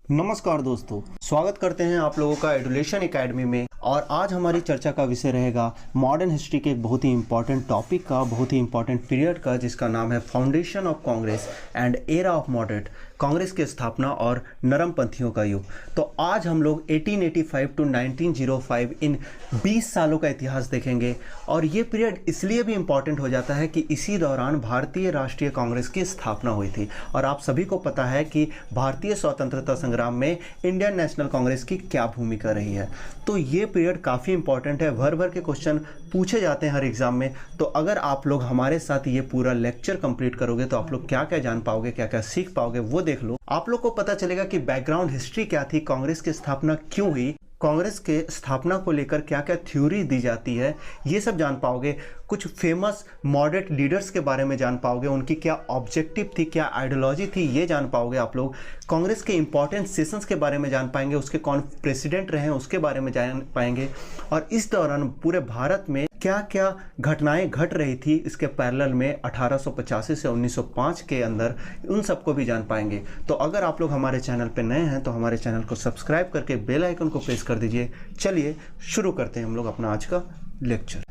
नमस्कार दोस्तों, स्वागत करते हैं आप लोगों का एडुलेशन एकेडमी में। और आज हमारी चर्चा का विषय रहेगा मॉडर्न हिस्ट्री के एक बहुत ही इंपॉर्टेंट टॉपिक का, बहुत ही इंपॉर्टेंट पीरियड का, जिसका नाम है foundation of Congress and era of moderate, Congress की स्थापना और नरमपंथियों का युग। तो आज हम लोग 1885 टू 1905 इन 20 सालों का इतिहास देखेंगे। और ये पीरियड इसलिए भी इम्पॉर्टेंट हो जाता है कि इसी दौरान भारतीय राष्ट्रीय कांग्रेस की स्थापना हुई थी। और आप सभी को पता है कि भारतीय स्वतंत्रता संग्राम में इंडियन नेशनल कांग्रेस की क्या भूमिका रही है। तो ये पीरियड काफ़ी इंपॉर्टेंट है, भर भर के क्वेश्चन पूछे जाते हैं हर एग्जाम में। तो अगर आप लोग हमारे साथ ये पूरा लेक्चर कंप्लीट करोगे तो आप लोग क्या क्या जान पाओगे, क्या क्या सीख पाओगे, वो देख लो। आप लोग को पता चलेगा कि बैकग्राउंड हिस्ट्री क्या थी, कांग्रेस की स्थापना क्यों हुई, कांग्रेस के स्थापना को लेकर क्या क्या थ्योरी दी जाती है, ये सब जान पाओगे। कुछ फेमस मॉडरेट लीडर्स के बारे में जान पाओगे, उनकी क्या ऑब्जेक्टिव थी, क्या आइडियोलॉजी थी, ये जान पाओगे आप लोग। कांग्रेस के इंपॉर्टेंट सेशंस के बारे में जान पाएंगे, उसके कौन प्रेसिडेंट रहे हैं उसके बारे में जान पाएंगे। और इस दौरान पूरे भारत में क्या क्या घटनाएं घट रही थी इसके पैरेलल में 1885 से 1905 के अंदर, उन सबको भी जान पाएंगे। तो अगर आप लोग हमारे चैनल पे नए हैं तो हमारे चैनल को सब्सक्राइब करके बेल आइकन को प्रेस कर दीजिए। चलिए शुरू करते हैं हम लोग अपना आज का लेक्चर।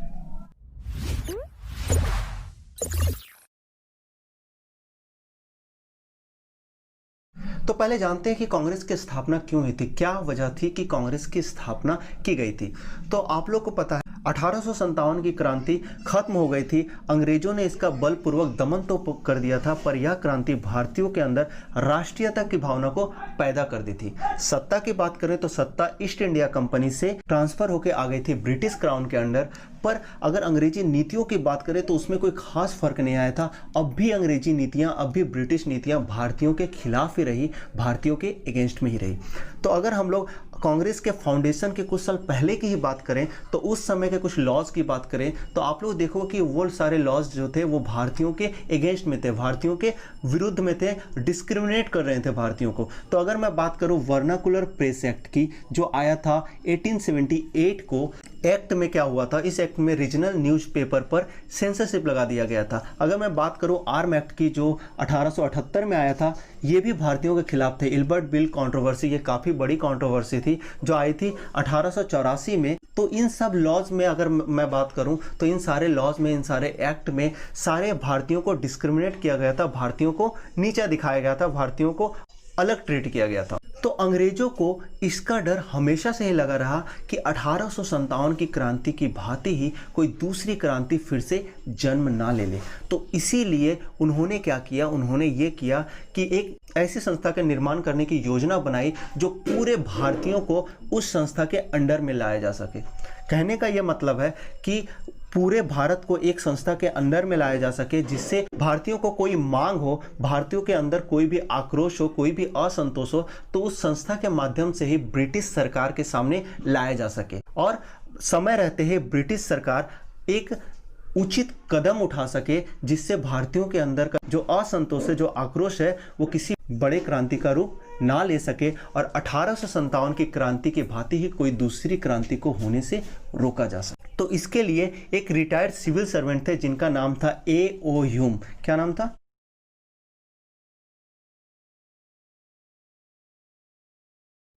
तो पहले जानते हैं कि कांग्रेस की स्थापना क्यों हुई थी, क्या वजह थी कि कांग्रेस की स्थापना की गई थी। तो आप लोग को पता है 1857 की क्रांति खत्म हो गई थी। अंग्रेजों ने इसका बलपूर्वक दमन तो कर दिया था, पर यह क्रांति भारतीयों के अंदर राष्ट्रीयता की भावना को पैदा कर दी थी। सत्ता की बात करें तो सत्ता ईस्ट इंडिया कंपनी से ट्रांसफर होकर आ गई थी ब्रिटिश क्राउन के अंडर। पर अगर अंग्रेजी नीतियों की बात करें तो उसमें कोई खास फर्क नहीं आया था। अब भी अंग्रेजी नीतियां, अब भी ब्रिटिश नीतियां भारतीयों के खिलाफ ही रही, भारतीयों के अगेंस्ट में ही रही। तो अगर हम लोग कांग्रेस के फाउंडेशन के कुछ साल पहले की ही बात करें तो उस समय के कुछ लॉज की बात करें तो आप लोग देखो कि वो सारे लॉज जो थे वो भारतीयों के अगेंस्ट में थे, भारतीयों के विरुद्ध में थे, डिस्क्रिमिनेट कर रहे थे भारतीयों को। तो अगर मैं बात करूं वर्नाकुलर प्रेस एक्ट की जो आया था 1878 को, एक्ट में क्या हुआ था, इस एक्ट में रीजनल न्यूज़पेपर पर सेंसरशिप लगा दिया गया था। अगर मैं बात करूं आर्म एक्ट की जो 1878 में आया था, ये भी भारतीयों के खिलाफ थे। इल्बर्ट बिल कंट्रोवर्सी, ये काफ़ी बड़ी कंट्रोवर्सी थी जो आई थी 1884 में। तो इन सब लॉज में अगर मैं बात करूं तो इन सारे लॉज में, इन सारे एक्ट में सारे भारतीयों को डिस्क्रिमिनेट किया गया था, भारतीयों को नीचा दिखाया गया था, भारतीयों को अलग ट्रीट किया गया था। तो अंग्रेजों को इसका डर हमेशा से ही लगा रहा कि 1857 की क्रांति की भांति ही कोई दूसरी क्रांति फिर से जन्म ना ले ले। तो इसीलिए उन्होंने क्या किया, उन्होंने ये किया कि एक ऐसी संस्था का निर्माण करने की योजना बनाई जो पूरे भारतीयों को उस संस्था के अंडर में लाया जा सके। कहने का यह मतलब है कि पूरे भारत को एक संस्था के अंदर में लाया जा सके, जिससे भारतीयों को कोई मांग हो, भारतीयों के अंदर कोई भी आक्रोश हो, कोई भी असंतोष हो, तो उस संस्था के माध्यम से ही ब्रिटिश सरकार के सामने लाया जा सके। और समय रहते ही ब्रिटिश सरकार एक उचित कदम उठा सके जिससे भारतीयों के अंदर का जो असंतोष है, जो आक्रोश है, वो किसी बड़े क्रांति का रूप ना ले सके और 1857 की क्रांति की भांति ही कोई दूसरी क्रांति को होने से रोका जा सके। तो इसके लिए एक रिटायर्ड सिविल सर्वेंट थे जिनका नाम था A.O. ह्यूम। क्या नाम था?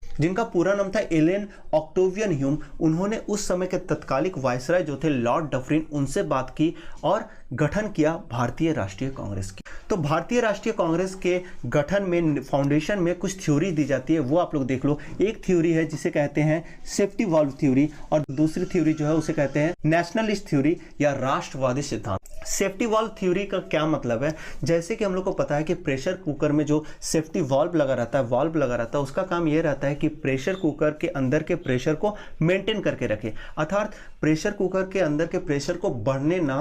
जिनका पूरा नाम था एलन ऑक्टेवियन ह्यूम। उन्होंने उस समय के तत्कालिक वायसराय जो थे लॉर्ड डफरिन, उनसे बात की और गठन किया भारतीय राष्ट्रीय कांग्रेस की। तो भारतीय राष्ट्रीय कांग्रेस के गठन में, फाउंडेशन में कुछ थ्योरी दी जाती है, वो आप लोग देख लो। एक थ्योरी है जिसे कहते हैं सेफ्टी वाल्व थ्योरी, और दूसरी थ्योरी जो है उसे कहते हैं नेशनलिस्ट थ्योरी या राष्ट्रवादी सिद्धांत। सेफ्टी वाल्व थ्योरी का क्या मतलब है, जैसे कि हम लोग को पता है कि प्रेशर कुकर में जो सेफ्टी वाल्व लगा रहता है, उसका काम यह रहता है कि प्रेशर कुकर के अंदर के प्रेशर को मेंटेन करके रखे, अर्थात प्रेशर कुकर के अंदर के प्रेशर को बढ़ने ना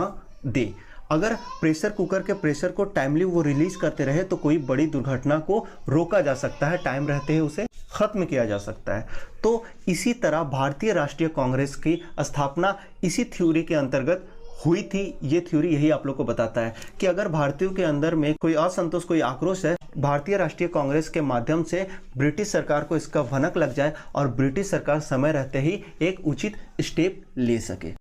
दे। अगर प्रेशर कुकर के प्रेशर को टाइमली वो रिलीज करते रहे तो कोई बड़ी दुर्घटना को रोका जा सकता है, टाइम रहते ही उसे खत्म किया जा सकता है। तो इसी तरह भारतीय राष्ट्रीय कांग्रेस की स्थापना इसी थ्योरी के अंतर्गत हुई थी। ये थ्योरी यही आप लोग को बताता है कि अगर भारतीयों के अंदर में कोई असंतोष, कोई आक्रोश है, भारतीय राष्ट्रीय कांग्रेस के माध्यम से ब्रिटिश सरकार को इसका भनक लग जाए और ब्रिटिश सरकार समय रहते ही एक उचित स्टेप ले सके।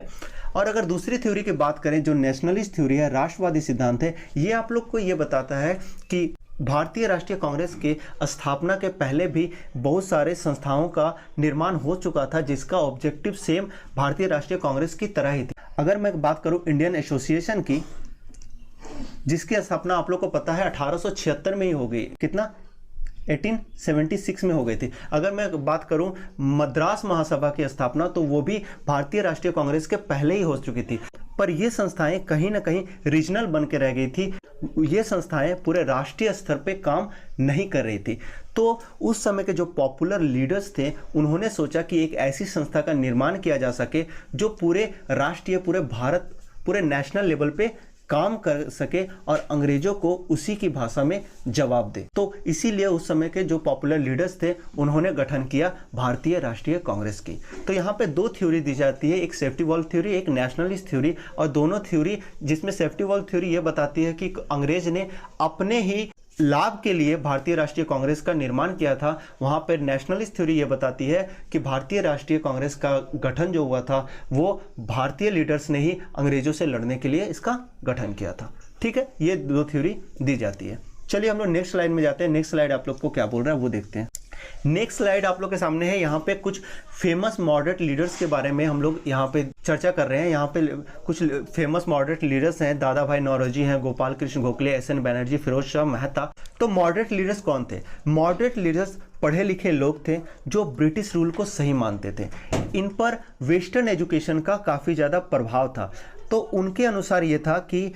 और अगर दूसरी थ्योरी की बात करें जो नेशनलिस्ट थ्योरी है, राष्ट्रवादी सिद्धांत है, ये आप लोग को ये बताता है कि भारतीय राष्ट्रीय कांग्रेस के स्थापना के पहले भी बहुत सारे संस्थाओं का निर्माण हो चुका था जिसका ऑब्जेक्टिव सेम भारतीय राष्ट्रीय कांग्रेस की तरह ही थी। अगर मैं बात करूं इंडियन एसोसिएशन की, जिसकी स्थापना आप लोग को पता है 1876 में ही हो गई। कितना? 1876 में हो गई थी। अगर मैं बात करूं मद्रास महासभा की स्थापना, तो वो भी भारतीय राष्ट्रीय कांग्रेस के पहले ही हो चुकी थी। पर ये संस्थाएं कहीं ना कहीं रीजनल बन के रह गई थी। ये संस्थाएं पूरे राष्ट्रीय स्तर पे काम नहीं कर रही थी। तो उस समय के जो पॉपुलर लीडर्स थे, उन्होंने सोचा कि एक ऐसी संस्था का निर्माण किया जा सके जो पूरे राष्ट्रीय, पूरे भारत, पूरे नेशनल लेवल पे काम कर सके और अंग्रेजों को उसी की भाषा में जवाब दे। तो इसीलिए उस समय के जो पॉपुलर लीडर्स थे, उन्होंने गठन किया भारतीय राष्ट्रीय कांग्रेस की। तो यहाँ पे दो थ्योरी दी जाती है, एक सेफ्टी वॉल्व थ्योरी, एक नेशनलिस्ट थ्योरी। और दोनों थ्योरी, जिसमें सेफ्टी वॉल्व थ्योरी ये बताती है कि अंग्रेज ने अपने ही लाभ के लिए भारतीय राष्ट्रीय कांग्रेस का निर्माण किया था, वहाँ पर नेशनलिस्ट थ्योरी ये बताती है कि भारतीय राष्ट्रीय कांग्रेस का गठन जो हुआ था वो भारतीय लीडर्स ने ही अंग्रेजों से लड़ने के लिए इसका गठन किया था। ठीक है, ये दो थ्योरी दी जाती है। चलिए हम लोग नेक्स्ट स्लाइड में जाते हैं। नेक्स्ट स्लाइड आप लोग को क्या बोल रहा है वो देखते हैं। नेक्स्ट स्लाइड आप लोग के सामने है। यहाँ पे कुछ फेमस मॉडरेट लीडर्स के बारे में हम लोग यहाँ पे चर्चा कर रहे हैं। यहाँ पे कुछ फेमस मॉडरेट लीडर्स हैं, दादा भाई नौरोजी हैं, गोपाल कृष्ण गोखले, एस.एन. बैनर्जी, फिरोज शाह मेहता। तो मॉडरेट लीडर्स कौन थे? मॉडरेट लीडर्स पढ़े लिखे लोग थे जो ब्रिटिश रूल को सही मानते थे। इन पर वेस्टर्न एजुकेशन का काफ़ी ज़्यादा प्रभाव था। तो उनके अनुसार ये था कि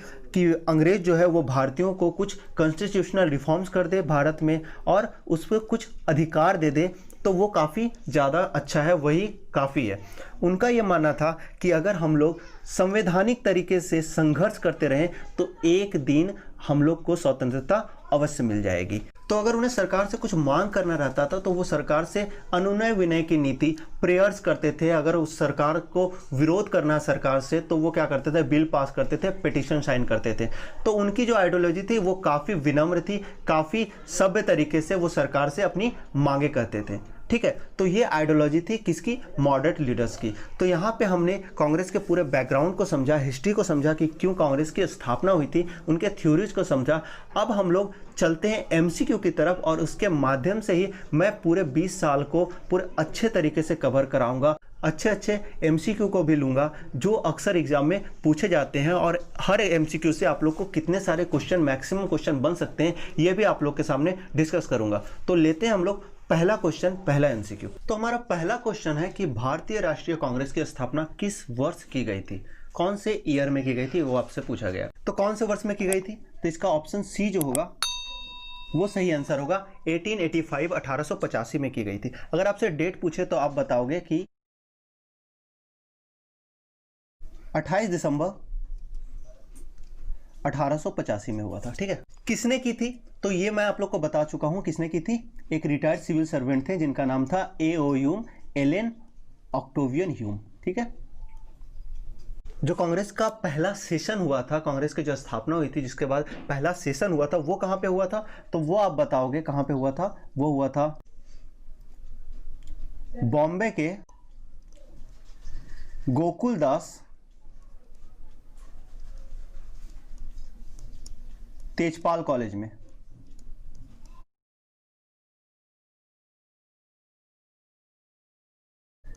अंग्रेज जो है वो भारतीयों को कुछ कॉन्स्टिट्यूशनल रिफॉर्म्स कर दे भारत में और उस पर कुछ अधिकार दे दे, तो वो काफ़ी ज़्यादा अच्छा है, वही काफ़ी है। उनका ये मानना था कि अगर हम लोग संवैधानिक तरीके से संघर्ष करते रहें तो एक दिन हम लोग को स्वतंत्रता अवश्य मिल जाएगी। तो अगर उन्हें सरकार से कुछ मांग करना रहता था तो वो सरकार से अनुनय विनय की नीति, प्रेयर्स करते थे। अगर उस सरकार को विरोध करना सरकार से, तो वो क्या करते थे? बिल पास करते थे, पिटीशन साइन करते थे। तो उनकी जो आइडियोलॉजी थी वो काफ़ी विनम्र थी, काफ़ी सभ्य तरीके से वो सरकार से अपनी मांगे करते थे। ठीक है, तो ये आइडियोलॉजी थी किसकी? मॉडरेट लीडर्स की। तो यहाँ पे हमने कांग्रेस के पूरे बैकग्राउंड को समझा, हिस्ट्री को समझा कि क्यों कांग्रेस की स्थापना हुई थी, उनके थ्योरीज को समझा। अब हम लोग चलते हैं एमसीक्यू की तरफ और उसके माध्यम से ही मैं पूरे 20 साल को पूरे अच्छे तरीके से कवर कराऊंगा। अच्छे एमसीक्यू को भी लूँगा जो अक्सर एग्जाम में पूछे जाते हैं, और हर एमसीक्यू से आप लोग को कितने सारे क्वेश्चन, मैक्सिमम क्वेश्चन बन सकते हैं, ये भी आप लोग के सामने डिस्कस करूँगा। तो लेते हैं हम लोग पहला क्वेश्चन, पहला एमसीक्यू। तो हमारा पहला क्वेश्चन है कि भारतीय राष्ट्रीय कांग्रेस की स्थापना किस वर्ष की गई थी? कौन से ईयर में की गई थी वो आपसे पूछा गया। तो कौन से वर्ष में की गई थी? तो इसका ऑप्शन सी जो होगा वो सही आंसर होगा। 1885 1885 में की गई थी। अगर आपसे डेट पूछे तो आप बताओगे कि 28 दिसंबर 1885 में हुआ था। ठीक है, किसने की थी? तो ये मैं आप लोग को बता चुका हूं किसने की थी। एक रिटायर्ड सिविल सर्वेंट थे जिनका नाम था A.O. Hume, Allan Octavian Hume. ठीक है, जो कांग्रेस का पहला सेशन हुआ था, कांग्रेस की जो स्थापना हुई थी जिसके बाद पहला सेशन हुआ था, वो कहां पे हुआ था? तो वो आप बताओगे कहां पे हुआ था। वो हुआ था बॉम्बे के गोकुलदास तेजपाल कॉलेज में।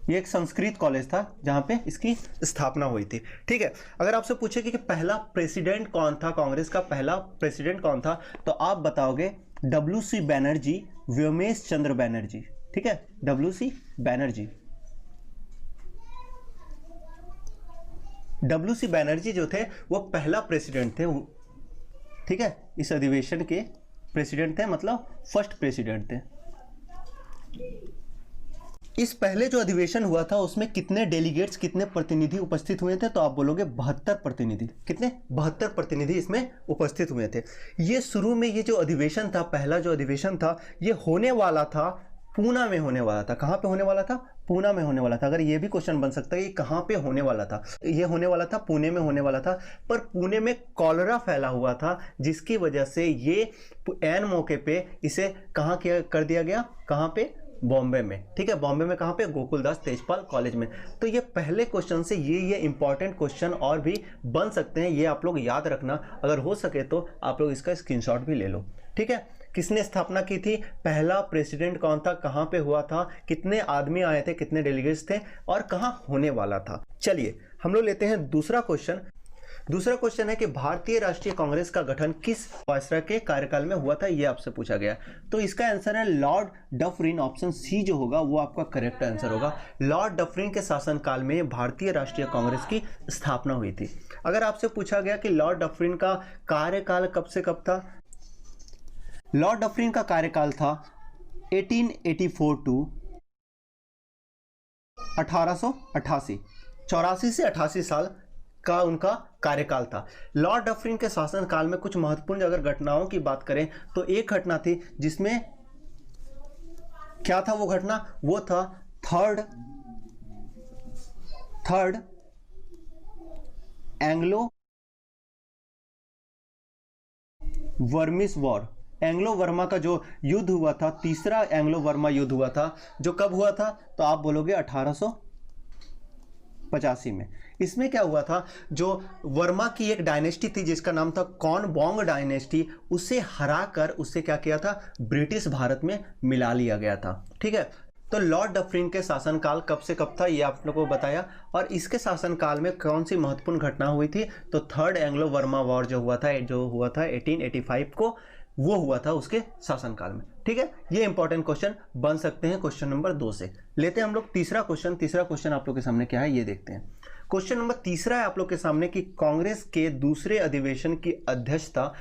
ये एक संस्कृत कॉलेज था जहां पे इसकी स्थापना हुई थी। ठीक है, अगर आपसे पूछे कि पहला प्रेसिडेंट कौन था, कांग्रेस का पहला प्रेसिडेंट कौन था, तो आप बताओगे W.C. बैनर्जी, व्योमेश चंद्र बैनर्जी। ठीक है, W.C. बैनर्जी। W.C. बैनर्जी जो थे वो पहला प्रेसिडेंट थे। ठीक है, इस अधिवेशन के प्रेसिडेंट थे, मतलब फर्स्ट प्रेसिडेंट थे। इस पहले जो अधिवेशन हुआ था उसमें कितने डेलीगेट्स, कितने प्रतिनिधि उपस्थित हुए थे? तो आप बोलोगे 72 प्रतिनिधि। कितने? 72 प्रतिनिधि इसमें उपस्थित हुए थे। ये शुरू में ये जो अधिवेशन था, पहला जो अधिवेशन था, ये होने वाला था पूना में होने वाला था। कहाँ पे होने वाला था? पूना में होने वाला था। अगर ये भी क्वेश्चन बन सकता है कि कहाँ पे होने वाला था, ये होने वाला था पुणे में होने वाला था, पर पुणे में कॉलरा फैला हुआ था जिसकी वजह से ये ऐन मौके पे इसे कहाँ कर दिया गया? कहाँ पे? बॉम्बे में। ठीक है, बॉम्बे में कहाँ पे? गोकुलदास तेजपाल कॉलेज में। तो ये पहले क्वेश्चन से ये इंपॉर्टेंट क्वेश्चन और भी बन सकते हैं, ये आप लोग याद रखना। अगर हो सके तो आप लोग इसका स्क्रीनशॉट भी ले लो। ठीक ठीक है, किसने स्थापना की थी, पहला प्रेसिडेंट कौन था, कहां पे हुआ था, कितने आदमी आए थे, कितने डेलीगेट्स थे और कहां होने वाला था। चलिए हम लोग लेते हैं दूसरा क्वेश्चन। दूसरा क्वेश्चन है कि भारतीय राष्ट्रीय कांग्रेस का गठन किस वायसराय के कार्यकाल में हुआ था, यह आपसे पूछा गया। तो इसका आंसर है लॉर्ड डफरिन, ऑप्शन सी जो होगा वो आपका करेक्ट आंसर होगा। लॉर्ड डफरिन के शासनकाल में भारतीय राष्ट्रीय कांग्रेस की स्थापना हुई थी। अगर आपसे पूछा गया कि लॉर्ड डफरिन का कार्यकाल कब से कब था, लॉर्ड डफरिन का कार्यकाल था 1884 टू 1888, 84 से 88 साल का उनका कार्यकाल था। लॉर्ड डफरिन के शासनकाल में कुछ महत्वपूर्ण अगर घटनाओं की बात करें तो एक घटना थी जिसमें क्या था, वो घटना वो था third Anglo vermis war. Anglo Verma का जो युद्ध हुआ था, तीसरा एंग्लो वर्मा युद्ध हुआ था, जो कब हुआ था, तो आप बोलोगे 1885 में। इसमें क्या हुआ था, जो वर्मा की एक डायनेस्टी थी जिसका नाम था कॉनबोंग डायनेस्टी, उसे हराकर उससे क्या किया था, ब्रिटिश भारत में मिला लिया गया था। ठीक है, तो लॉर्ड डफरिन के शासनकाल कब से कब था ये आप लोगों को बताया, और इसके शासनकाल में कौन सी महत्वपूर्ण घटना हुई थी, तो थर्ड एंग्लो वर्मा वॉर जो हुआ था 1885 को, वो हुआ था उसके शासनकाल में। ठीक है, ये इंपॉर्टेंट क्वेश्चन बन सकते हैं क्वेश्चन नंबर 2 से। लेते हैं हम लोग तीसरा क्वेश्चन। तीसरा क्वेश्चन आप लोग के सामने क्या है ये देखते हैं। क्वेश्चन नंबर तीसरा है आप लोग के सामने कि कांग्रेस के दूसरे अधिवेशन की अध्यक्षता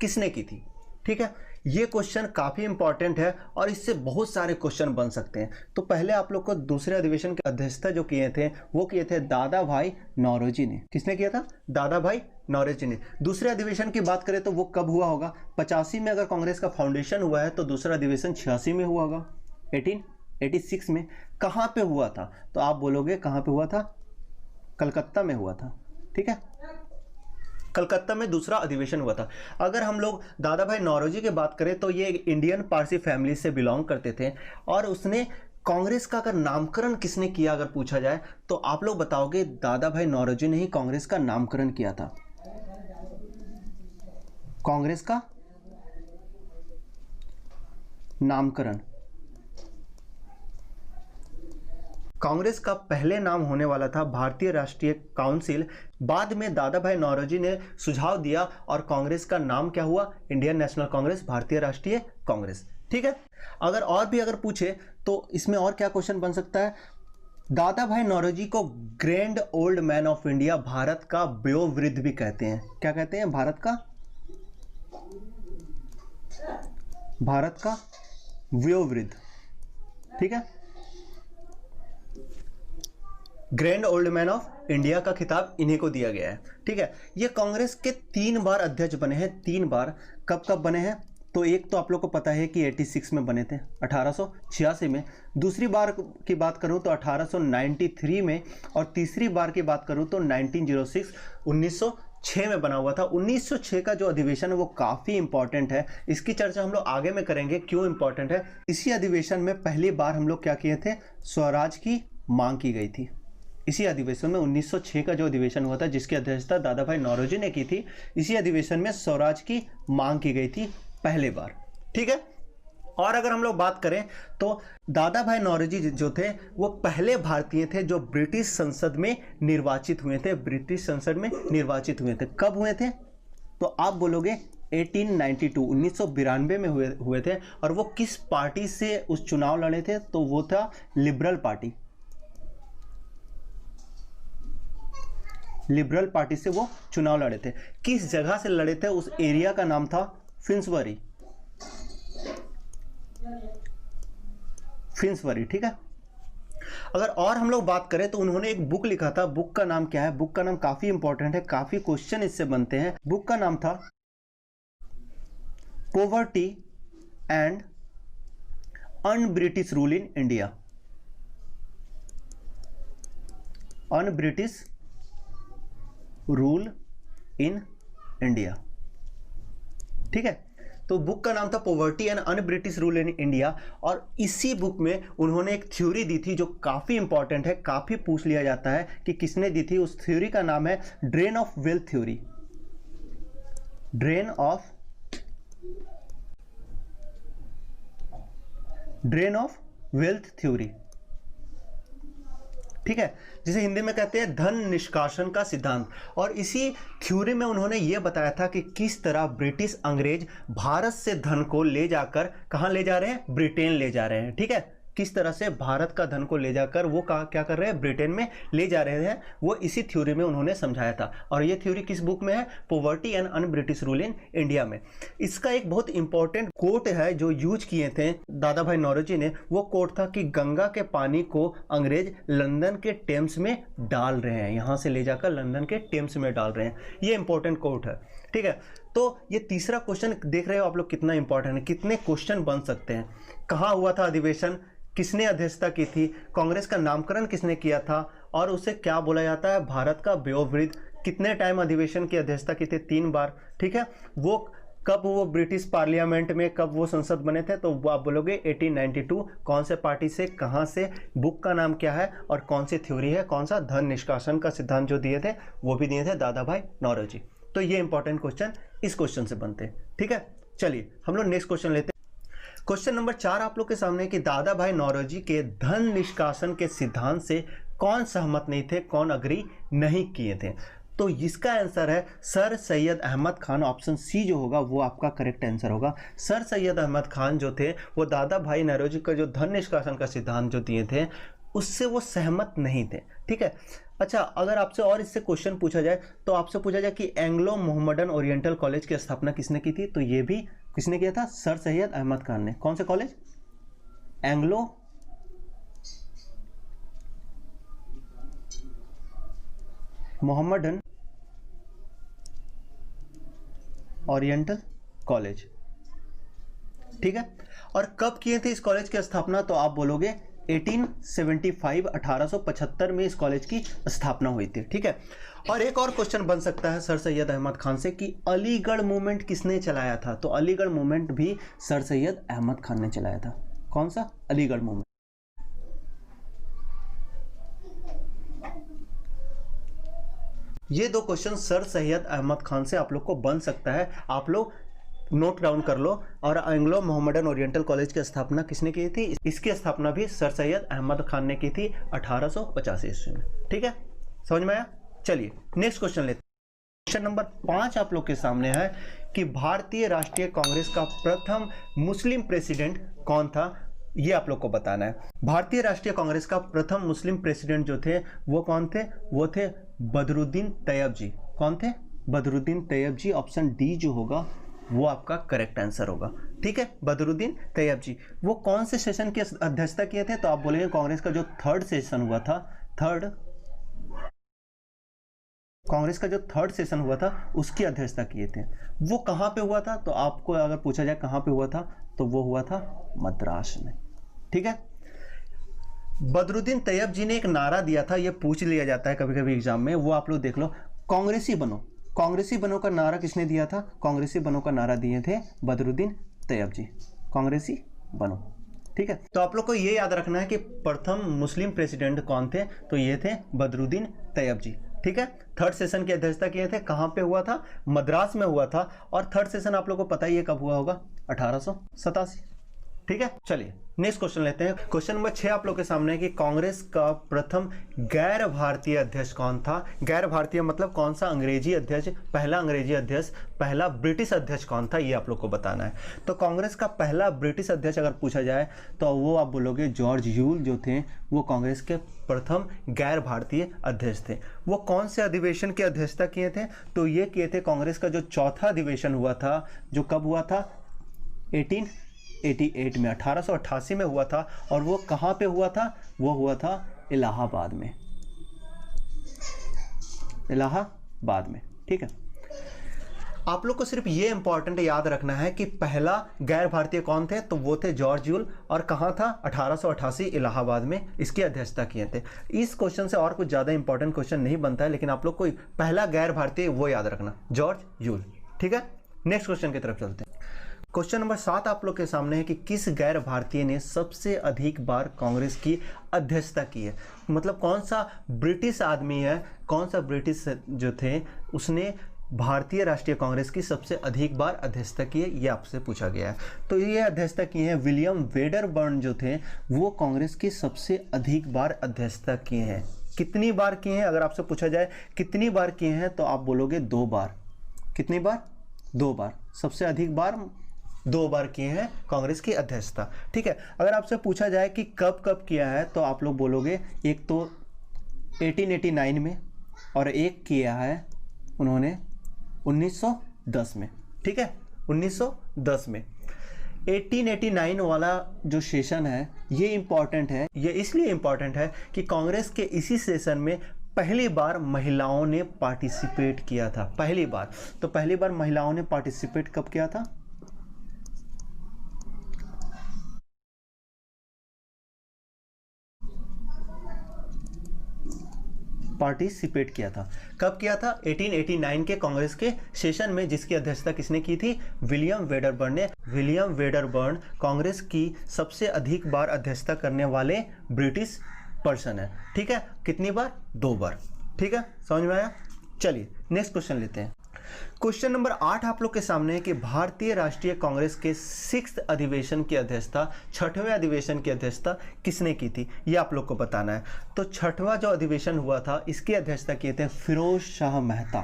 किसने की थी। ठीक है, ये क्वेश्चन काफी इंपॉर्टेंट है और इससे बहुत सारे क्वेश्चन बन सकते हैं। तो पहले आप लोग को दूसरे अधिवेशन की अध्यक्षता जो किए थे वो किए थे दादा भाई नौरोजी ने। किसने किया था, दादा भाई नौरोजी ने। दूसरे अधिवेशन की बात करें तो वो कब हुआ होगा, 85 में अगर कांग्रेस का फाउंडेशन हुआ है तो दूसरा अधिवेशन 86 में हुआ होगा, 1886 में। कहां पे हुआ था, तो आप बोलोगे कहां पे हुआ था, कलकत्ता में हुआ था। ठीक है, कलकत्ता में दूसरा अधिवेशन हुआ था। अगर हम लोग दादा भाई नौरोजी की बात करें तो ये इंडियन पारसी फैमिली से बिलोंग करते थे, और उसने कांग्रेस का अगर नामकरण किसने किया अगर पूछा जाए तो आप लोग बताओगे दादा भाई नौरोजी ने ही कांग्रेस का नामकरण किया था। कांग्रेस का नामकरण, कांग्रेस का पहले नाम होने वाला था भारतीय राष्ट्रीय काउंसिल। बाद में दादा भाई नौरोजी ने सुझाव दिया और कांग्रेस का नाम क्या हुआ, इंडियन नेशनल कांग्रेस, भारतीय राष्ट्रीय कांग्रेस। ठीक है, अगर और भी अगर पूछे तो इसमें और क्या क्वेश्चन बन सकता है, दादा भाई नौरोजी को grand old man of India, Bharat का वयोवृद्ध भी कहते हैं। क्या कहते हैं, भारत का वयोवृद्ध। ठीक है, grand old man of India का खिताब इन्हीं को दिया गया है। ठीक है, ये कांग्रेस के 3 बार अध्यक्ष बने हैं, 3 बार। कब कब बने हैं, तो एक तो आप लोग को पता है कि 86 में बने थे, 1886 में। दूसरी बार की बात करूं तो 1893 में, और तीसरी बार की बात करूं तो 1906 1906 में बना हुआ था। 1906 का जो अधिवेशन है वो काफ़ी इंपॉर्टेंट है, इसकी चर्चा हम लोग आगे में करेंगे क्यों इंपॉर्टेंट है। इसी अधिवेशन में पहली बार हम लोग क्या किए थे, स्वराज की मांग की गई थी। इसी अधिवेशन में 1906 का जो अधिवेशन हुआ था जिसकी अध्यक्षता दादा भाई नौरोजी ने की थी, इसी अधिवेशन में स्वराज की मांग की गई थी पहले बार। ठीक है, और अगर हम लोग बात करें तो दादा भाई नौरोजी जो थे वो पहले भारतीय थे जो ब्रिटिश संसद में निर्वाचित हुए थे। ब्रिटिश संसद में निर्वाचित हुए थे, कब हुए थे, तो आप बोलोगे 1892 1992 में हुए थे। और वो किस पार्टी से उस चुनाव लड़े थे, तो वो था लिबरल पार्टी। लिबरल पार्टी से वो चुनाव लड़े थे। किस जगह से लड़े थे, उस एरिया का नाम था फिंसबरी। ठीक है, अगर और हम लोग बात करें तो उन्होंने एक बुक लिखा था, बुक का नाम क्या है, बुक का नाम काफी इंपॉर्टेंट है, काफी क्वेश्चन इससे बनते हैं। बुक का नाम था poverty and un British rule in India. Un British rule in India. ठीक है, तो बुक का नाम था poverty and un British rule in India. और इसी बुक में उन्होंने एक थ्योरी दी थी जो काफी इंपॉर्टेंट है, काफी पूछ लिया जाता है कि किसने दी थी। उस थ्योरी का नाम है drain of wealth theory. Drain of drain of wealth theory, ठीक है, जिसे हिंदी में कहते हैं धन निष्कासन का सिद्धांत। और इसी थ्योरी में उन्होंने ये बताया था कि किस तरह ब्रिटिश अंग्रेज भारत से धन को ले जाकर कहाँ ले जा रहे हैं, ब्रिटेन ले जा रहे हैं, ठीक है, किस तरह से भारत का धन को ले जाकर वो क्या कर रहे हैं, ब्रिटेन में ले जा रहे हैं, वो इसी थ्योरी में उन्होंने समझाया था। और ये थ्योरी किस बुक में है, poverty and un British rule in India में। इसका एक बहुत इंपॉर्टेंट कोट है जो यूज किए थे दादा भाई नौरोजी ने, वो कोट था कि गंगा के पानी को अंग्रेज लंदन के टेम्स में डाल रहे हैं, यहाँ से ले जाकर लंदन के टेम्स में डाल रहे हैं, ये इंपॉर्टेंट कोट है, ठीक है। तो ये तीसरा क्वेश्चन देख रहे हो आप लोग कितना इंपॉर्टेंट है, कितने क्वेश्चन बन सकते हैं। कहाँ हुआ था अधिवेशन, किसने अध्यक्षता की थी, कांग्रेस का नामकरण किसने किया था, और उसे क्या बोला जाता है, भारत का वयोवृद्ध, कितने टाइम अधिवेशन की अध्यक्षता की थी, 3 बार, ठीक है। वो कब वो ब्रिटिश पार्लियामेंट में कब वो संसद बने थे, तो वो आप बोलोगे 1892, कौन से पार्टी से, कहाँ से, बुक का नाम क्या है, और कौन सी थ्योरी है, कौन सा धन निष्कासन का सिद्धांत जो दिए थे वो भी दिए थे दादा भाई नौरोजी। तो ये इंपॉर्टेंट क्वेश्चन इस क्वेश्चन से बनते हैं, ठीक है। चलिए हम लोग नेक्स्ट क्वेश्चन लेते हैं। क्वेश्चन नंबर 4 आप लोग के सामने कि दादा भाई नौरोजी के धन निष्कासन के सिद्धांत से कौन सहमत नहीं थे, कौन अग्री नहीं किए थे। तो इसका आंसर है Sir Syed Ahmad Khan, option C जो होगा वो आपका करेक्ट आंसर होगा। सर सैयद अहमद खान जो थे वो दादा भाई नौरोजी का जो धन निष्कासन का सिद्धांत जो दिए थे उससे वो सहमत नहीं थे, ठीक है। अच्छा, अगर आपसे और इससे क्वेश्चन पूछा जाए तो आपसे पूछा जाए कि एंग्लो मोहम्मदन ओरिएंटल कॉलेज की स्थापना किसने की थी, तो ये भी किसने किया था, सर सैयद अहमद खान ने। कौन से college, Anglo Mohammedan oriental college, ठीक है। और कब किए थे इस कॉलेज की स्थापना, तो आप बोलोगे 1875 1875 में इस कॉलेज की स्थापना हुई थी, ठीक है। और एक और क्वेश्चन बन सकता है सर सैयद अहमद खान से कि अलीगढ़ मूवमेंट किसने चलाया था, तो अलीगढ़ मूवमेंट भी सर सैयद अहमद खान ने चलाया था। कौन सा, अलीगढ़ मूवमेंट। ये 2 क्वेश्चन सर सैयद अहमद खान से आप लोग को बन सकता है, आप लोग नोट डाउन कर लो। और एंग्लो मोहम्मदन ओरिएंटल कॉलेज की स्थापना किसने की थी, इसकी स्थापना भी सर सैयद अहमद खान ने की थी 1885 ईस्वी में, ठीक है, समझ में आया। चलिए नेक्स्ट क्वेश्चन लेते हैं। क्वेश्चन नंबर 5 आप लोग के सामने है कि भारतीय राष्ट्रीय कांग्रेस का प्रथम मुस्लिम प्रेसिडेंट कौन था, ये आप लोग को बताना है। भारतीय राष्ट्रीय कांग्रेस का प्रथम मुस्लिम प्रेसिडेंट जो थे वो कौन थे, वो थे बदरुद्दीन तैयब जी। कौन थे, बदरुद्दीन तैयब जी। ऑप्शन डी जो होगा वो आपका करेक्ट आंसर होगा, ठीक है, बदरुद्दीन तैयब जी। वो कौन से सेशन की अध्यक्षता किए थे, तो आप बोलेंगे कांग्रेस का जो 3rd सेशन हुआ था, कांग्रेस का जो 3rd सेशन हुआ था उसकी अध्यक्षता किए थे। वो कहाँ पे हुआ था, तो आपको अगर पूछा जाए कहाँ पे हुआ था, तो वो हुआ था मद्रास में, ठीक है। बदरुद्दीन तैयब जी ने एक नारा दिया था, ये पूछ लिया जाता है कभी कभी एग्जाम में, वो आप लोग देख लो, कांग्रेसी बनो। कांग्रेसी बनो का नारा किसने दिया था, कांग्रेसी बनो का नारा दिए थे बदरुद्दीन तैयब जी, कांग्रेसी बनो, ठीक है। तो आप लोग को ये याद रखना है कि प्रथम मुस्लिम प्रेसिडेंट कौन थे, तो ये थे बदरुद्दीन तैयब जी, ठीक है। 3rd सेशन की अध्यक्षता किए थे, कहाँ पे हुआ था, मद्रास में हुआ था। और 3rd सेशन आप लोग को पता ही है कब हुआ होगा, 1887, ठीक है। चलिए नेक्स्ट क्वेश्चन लेते हैं। क्वेश्चन नंबर 6 आप लोग के सामने है कि कांग्रेस का प्रथम गैर भारतीय अध्यक्ष कौन था। गैर भारतीय मतलब कौन सा अंग्रेजी अध्यक्ष, पहला अंग्रेजी अध्यक्ष, पहला ब्रिटिश अध्यक्ष कौन था, ये आप लोग को बताना है। तो कांग्रेस का पहला ब्रिटिश अध्यक्ष अगर पूछा जाए तो वो आप बोलोगे जॉर्ज यूल जो थे, वो कांग्रेस के प्रथम गैर भारतीय अध्यक्ष थे। वो कौन से अधिवेशन की अध्यक्षता किए थे, तो ये किए थे कांग्रेस का जो 4था अधिवेशन हुआ था, जो कब हुआ था, 1888 में, 1888 में हुआ था। और वो कहाँ पे हुआ था, वो हुआ था इलाहाबाद में, इलाहाबाद में, ठीक है। आप लोग को सिर्फ ये इंपॉर्टेंट याद रखना है कि पहला गैर भारतीय कौन थे, तो वो थे जॉर्ज यूल, और कहाँ था, 1888 इलाहाबाद में इसकी अध्यक्षता किए थे। इस क्वेश्चन से और कुछ ज़्यादा इंपॉर्टेंट क्वेश्चन नहीं बनता है, लेकिन आप लोग को पहला गैर भारतीय वो याद रखना, जॉर्ज यूल, ठीक है। नेक्स्ट क्वेश्चन की तरफ चलते हैं। क्वेश्चन नंबर 7 आप लोग के सामने है कि किस गैर भारतीय ने सबसे अधिक बार कांग्रेस की अध्यक्षता की है। मतलब कौन सा ब्रिटिश आदमी है, कौन सा ब्रिटिश जो थे उसने भारतीय राष्ट्रीय कांग्रेस की सबसे अधिक बार अध्यक्षता की है, ये आपसे पूछा गया है। तो ये अध्यक्षता की है विलियम वेडरबर्न जो थे वो कांग्रेस की सबसे अधिक बार अध्यक्षता किए हैं। कितनी बार किए हैं, अगर आपसे पूछा जाए कितनी बार किए हैं तो आप बोलोगे 2 बार। कितनी बार? 2 बार। सबसे अधिक बार 2 बार किए हैं कांग्रेस की अध्यक्षता। ठीक है, अगर आपसे पूछा जाए कि कब कब किया है तो आप लोग बोलोगे एक तो 1889 में और एक किया है उन्होंने 1910 में। ठीक है, 1910 में। 1889 वाला जो सेशन है ये इंपॉर्टेंट है। ये इसलिए इंपॉर्टेंट है कि कांग्रेस के इसी सेशन में पहली बार महिलाओं ने पार्टिसिपेट किया था। पहली बार। तो पहली बार महिलाओं ने पार्टिसिपेट कब किया था? पार्टिसिपेट किया था। कब किया था? 1889 के कांग्रेस के सेशन में, जिसकी अध्यक्षता किसने की थी? विलियम वेडरबर्न ने। विलियम वेडरबर्न कांग्रेस की सबसे अधिक बार अध्यक्षता करने वाले ब्रिटिश पर्सन है। ठीक है, कितनी बार? 2 बार। ठीक है, समझ में आया? चलिए नेक्स्ट क्वेश्चन लेते हैं। क्वेश्चन नंबर 8 आप लोग के सामने है कि भारतीय राष्ट्रीय कांग्रेस के 6th अधिवेशन की अध्यक्षता, 6वें अधिवेशन की अध्यक्षता किसने की थी, ये आप लोग को बताना है। तो 6वां जो अधिवेशन हुआ था इसकी अध्यक्षता किए थे फिरोज शाह मेहता।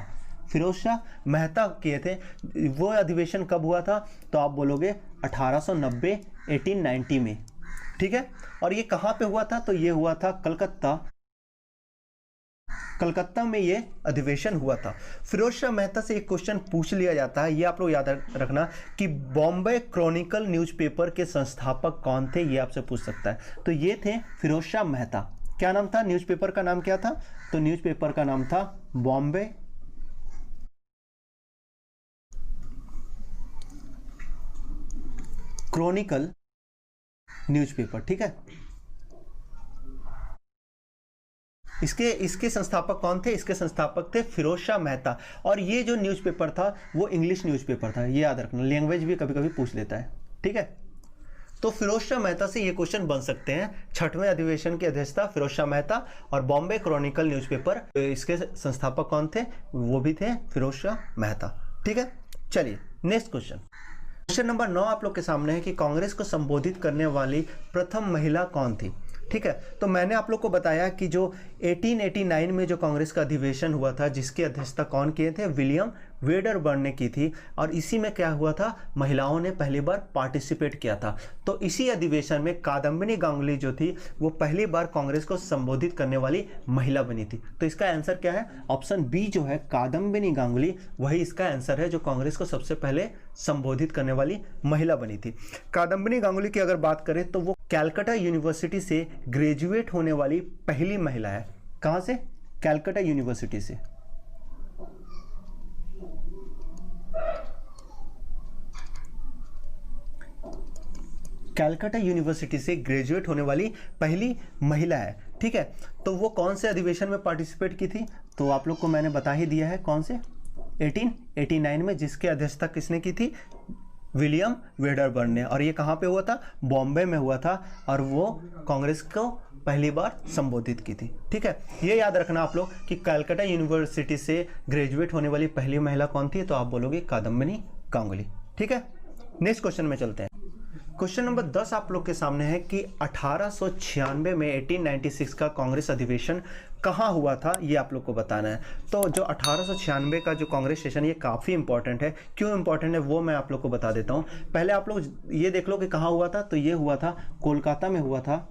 फिरोज शाह मेहता किए थे। वो अधिवेशन कब हुआ था? तो आप बोलोगे 1890 1890 में। ठीक है, और ये कहाँ पे हुआ था? तो ये हुआ था कलकत्ता में ये अधिवेशन हुआ था। फिरोज शाह मेहता से एक क्वेश्चन पूछ लिया जाता है, ये आप लोग याद रखना कि बॉम्बे क्रॉनिकल न्यूज़पेपर के संस्थापक कौन थे, ये आपसे पूछ सकता है। तो ये थे फिरोज शाह मेहता। क्या नाम था न्यूज़पेपर का? नाम क्या था? तो न्यूज़पेपर का नाम था बॉम्बे क्रॉनिकल न्यूज़पेपर। ठीक है, इसके संस्थापक कौन थे? इसके संस्थापक थे फिरोज शाह मेहता। और ये जो न्यूज़पेपर था वो इंग्लिश न्यूज़पेपर था, ये याद रखना। लैंग्वेज भी कभी कभी पूछ लेता है। ठीक है, तो फिरोज शाह मेहता से ये क्वेश्चन बन सकते हैं। 6वें अधिवेशन की अध्यक्षता फिरोज शाह मेहता और बॉम्बे क्रॉनिकल न्यूज़पेपर, इसके संस्थापक कौन थे? वो भी थे फिरोज शाह मेहता। ठीक है, चलिए नेक्स्ट क्वेश्चन। क्वेश्चन नंबर 9 आप लोग के सामने है कि कांग्रेस को संबोधित करने वाली प्रथम महिला कौन थी। ठीक है, तो मैंने आप लोग को बताया कि जो 1889 में जो कांग्रेस का अधिवेशन हुआ था जिसकी अध्यक्षता कौन किए थे? विलियम वेडरबर्न ने की थी। और इसी में क्या हुआ था? महिलाओं ने पहली बार पार्टिसिपेट किया था। तो इसी अधिवेशन में कादम्बिनी गांगुली जो थी वो पहली बार कांग्रेस को संबोधित करने वाली महिला बनी थी। तो इसका आंसर क्या है? ऑप्शन बी जो है कादम्बिनी गांगुली, वही इसका आंसर है जो कांग्रेस को सबसे पहले संबोधित करने वाली महिला बनी थी। कादम्बिनी गांगुली की अगर बात करें तो वो कैलकाटा यूनिवर्सिटी से ग्रेजुएट होने वाली पहली महिला है। कहां से? कैलकाटा यूनिवर्सिटी से। कैलकाटा यूनिवर्सिटी से ग्रेजुएट होने वाली पहली महिला है। ठीक है, तो वो कौन से अधिवेशन में पार्टिसिपेट की थी? तो आप लोग को मैंने बता ही दिया है कौन से, 1889 में, जिसकी अध्यक्षता किसने की थी? विलियम वेडरबर्न ने। और ये कहाँ पे हुआ था? बॉम्बे में हुआ था। और वो कांग्रेस को पहली बार संबोधित की थी। ठीक है, ये याद रखना आप लोग कि कलकत्ता यूनिवर्सिटी से ग्रेजुएट होने वाली पहली महिला कौन थी? तो आप बोलोगे कादम्बिनी गांगुली। ठीक है, नेक्स्ट क्वेश्चन में चलते हैं। क्वेश्चन नंबर 10 आप लोग के सामने है कि 1896 में 1896 का कांग्रेस अधिवेशन कहाँ हुआ था, ये आप लोग को बताना है। तो जो 1896 का जो कांग्रेस सेशन, ये काफ़ी इंपॉर्टेंट है। क्यों इंपॉर्टेंट है वो मैं आप लोग को बता देता हूँ। पहले आप लोग ये देख लो कि कहाँ हुआ था। तो ये हुआ था कोलकाता में हुआ था,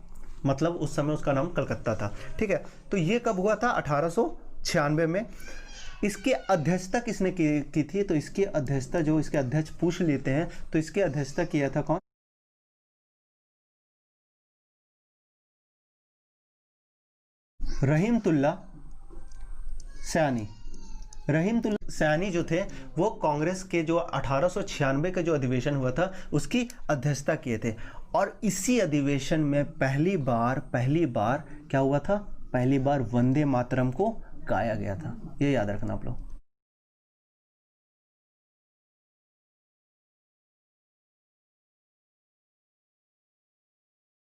मतलब उस समय उसका नाम कलकत्ता था। ठीक है, तो ये कब हुआ था? 1896 में। इसकी अध्यक्षता किसने की थी? तो इसकी अध्यक्षता, जो इसके अध्यक्ष पूछ लेते हैं, तो इसकी अध्यक्षता किया था कौन? रहीमतुल्ला सयानी। रहीमतुल्ला सयानी जो थे वो कांग्रेस के जो 1896 का जो अधिवेशन हुआ था उसकी अध्यक्षता किए थे। और इसी अधिवेशन में पहली बार क्या हुआ था? पहली बार वंदे मातरम को गाया गया था। ये याद रखना आप लोग।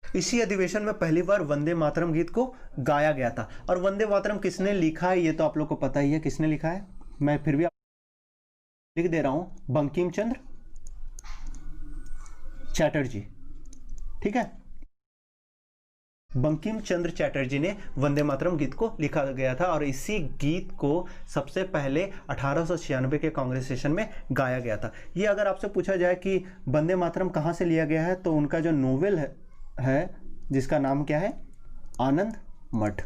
इसी अधिवेशन में पहली बार वंदे मातरम गीत को गाया गया था। और वंदे मातरम किसने लिखा है ये तो आप लोग को पता ही है किसने लिखा है। मैं फिर भी लिख दे रहा हूं, बंकिम चंद्र चैटर्जी। ठीक है, बंकिम चंद्र चैटर्जी ने वंदे मातरम गीत को लिखा गया था और इसी गीत को सबसे पहले 1896 के कांग्रेस सेशन में गाया गया था। ये अगर आपसे पूछा जाए कि वंदे मातरम कहाँ से लिया गया है, तो उनका जो नोवेल है जिसका नाम क्या है, आनंद मठ,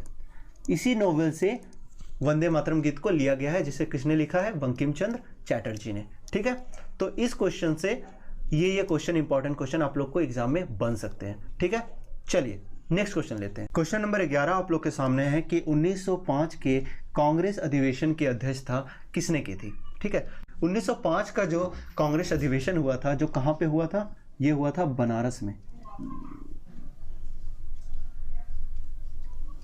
इसी नोवेल से वंदे मातरम गीत को लिया गया है, जिसे किसने लिखा है, बंकिम चंद्र चैटर्जी ने। ठीक है, तो इस क्वेश्चन से ये क्वेश्चन, इंपॉर्टेंट क्वेश्चन आप लोग को एग्जाम में बन सकते हैं। ठीक है, चलिए नेक्स्ट क्वेश्चन लेते हैं। क्वेश्चन नंबर 11 आप लोग के सामने है कि 1905 के कांग्रेस अधिवेशन की अध्यक्षता किसने की थी। ठीक है, 1905 का जो कांग्रेस अधिवेशन हुआ था, जो कहां पे हुआ था, ये हुआ था बनारस में।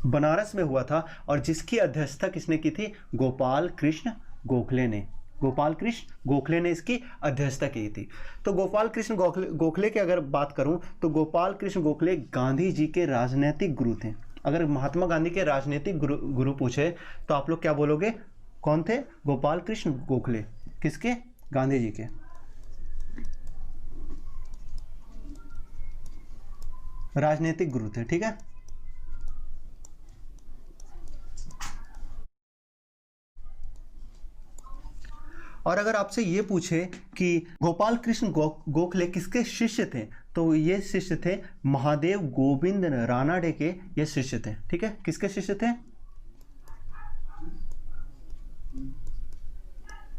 बनारस में हुआ था और जिसकी अध्यक्षता किसने की थी, गोपाल कृष्ण गोखले ने। गोपाल कृष्ण गोखले ने इसकी अध्यक्षता की थी। तो गोपाल कृष्ण गोखले की अगर बात करूं तो गोपाल कृष्ण गोखले गांधी जी के राजनीतिक गुरु थे। अगर महात्मा गांधी के राजनीतिक गुरु पूछे तो आप लोग क्या बोलोगे, कौन थे, गोपाल कृष्ण गोखले। किसके, गांधी जी के। राजनीतिक गुरु थे। ठीक है, और अगर आपसे ये पूछे कि गोपाल कृष्ण गोखले किसके शिष्य थे, तो ये शिष्य थे महादेव गोविंद रानाडे के, ये शिष्य थे। ठीक है, किसके शिष्य थे,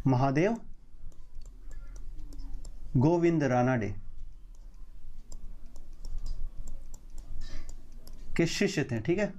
महादेव गोविंद रानाडे के शिष्य थे। ठीक है,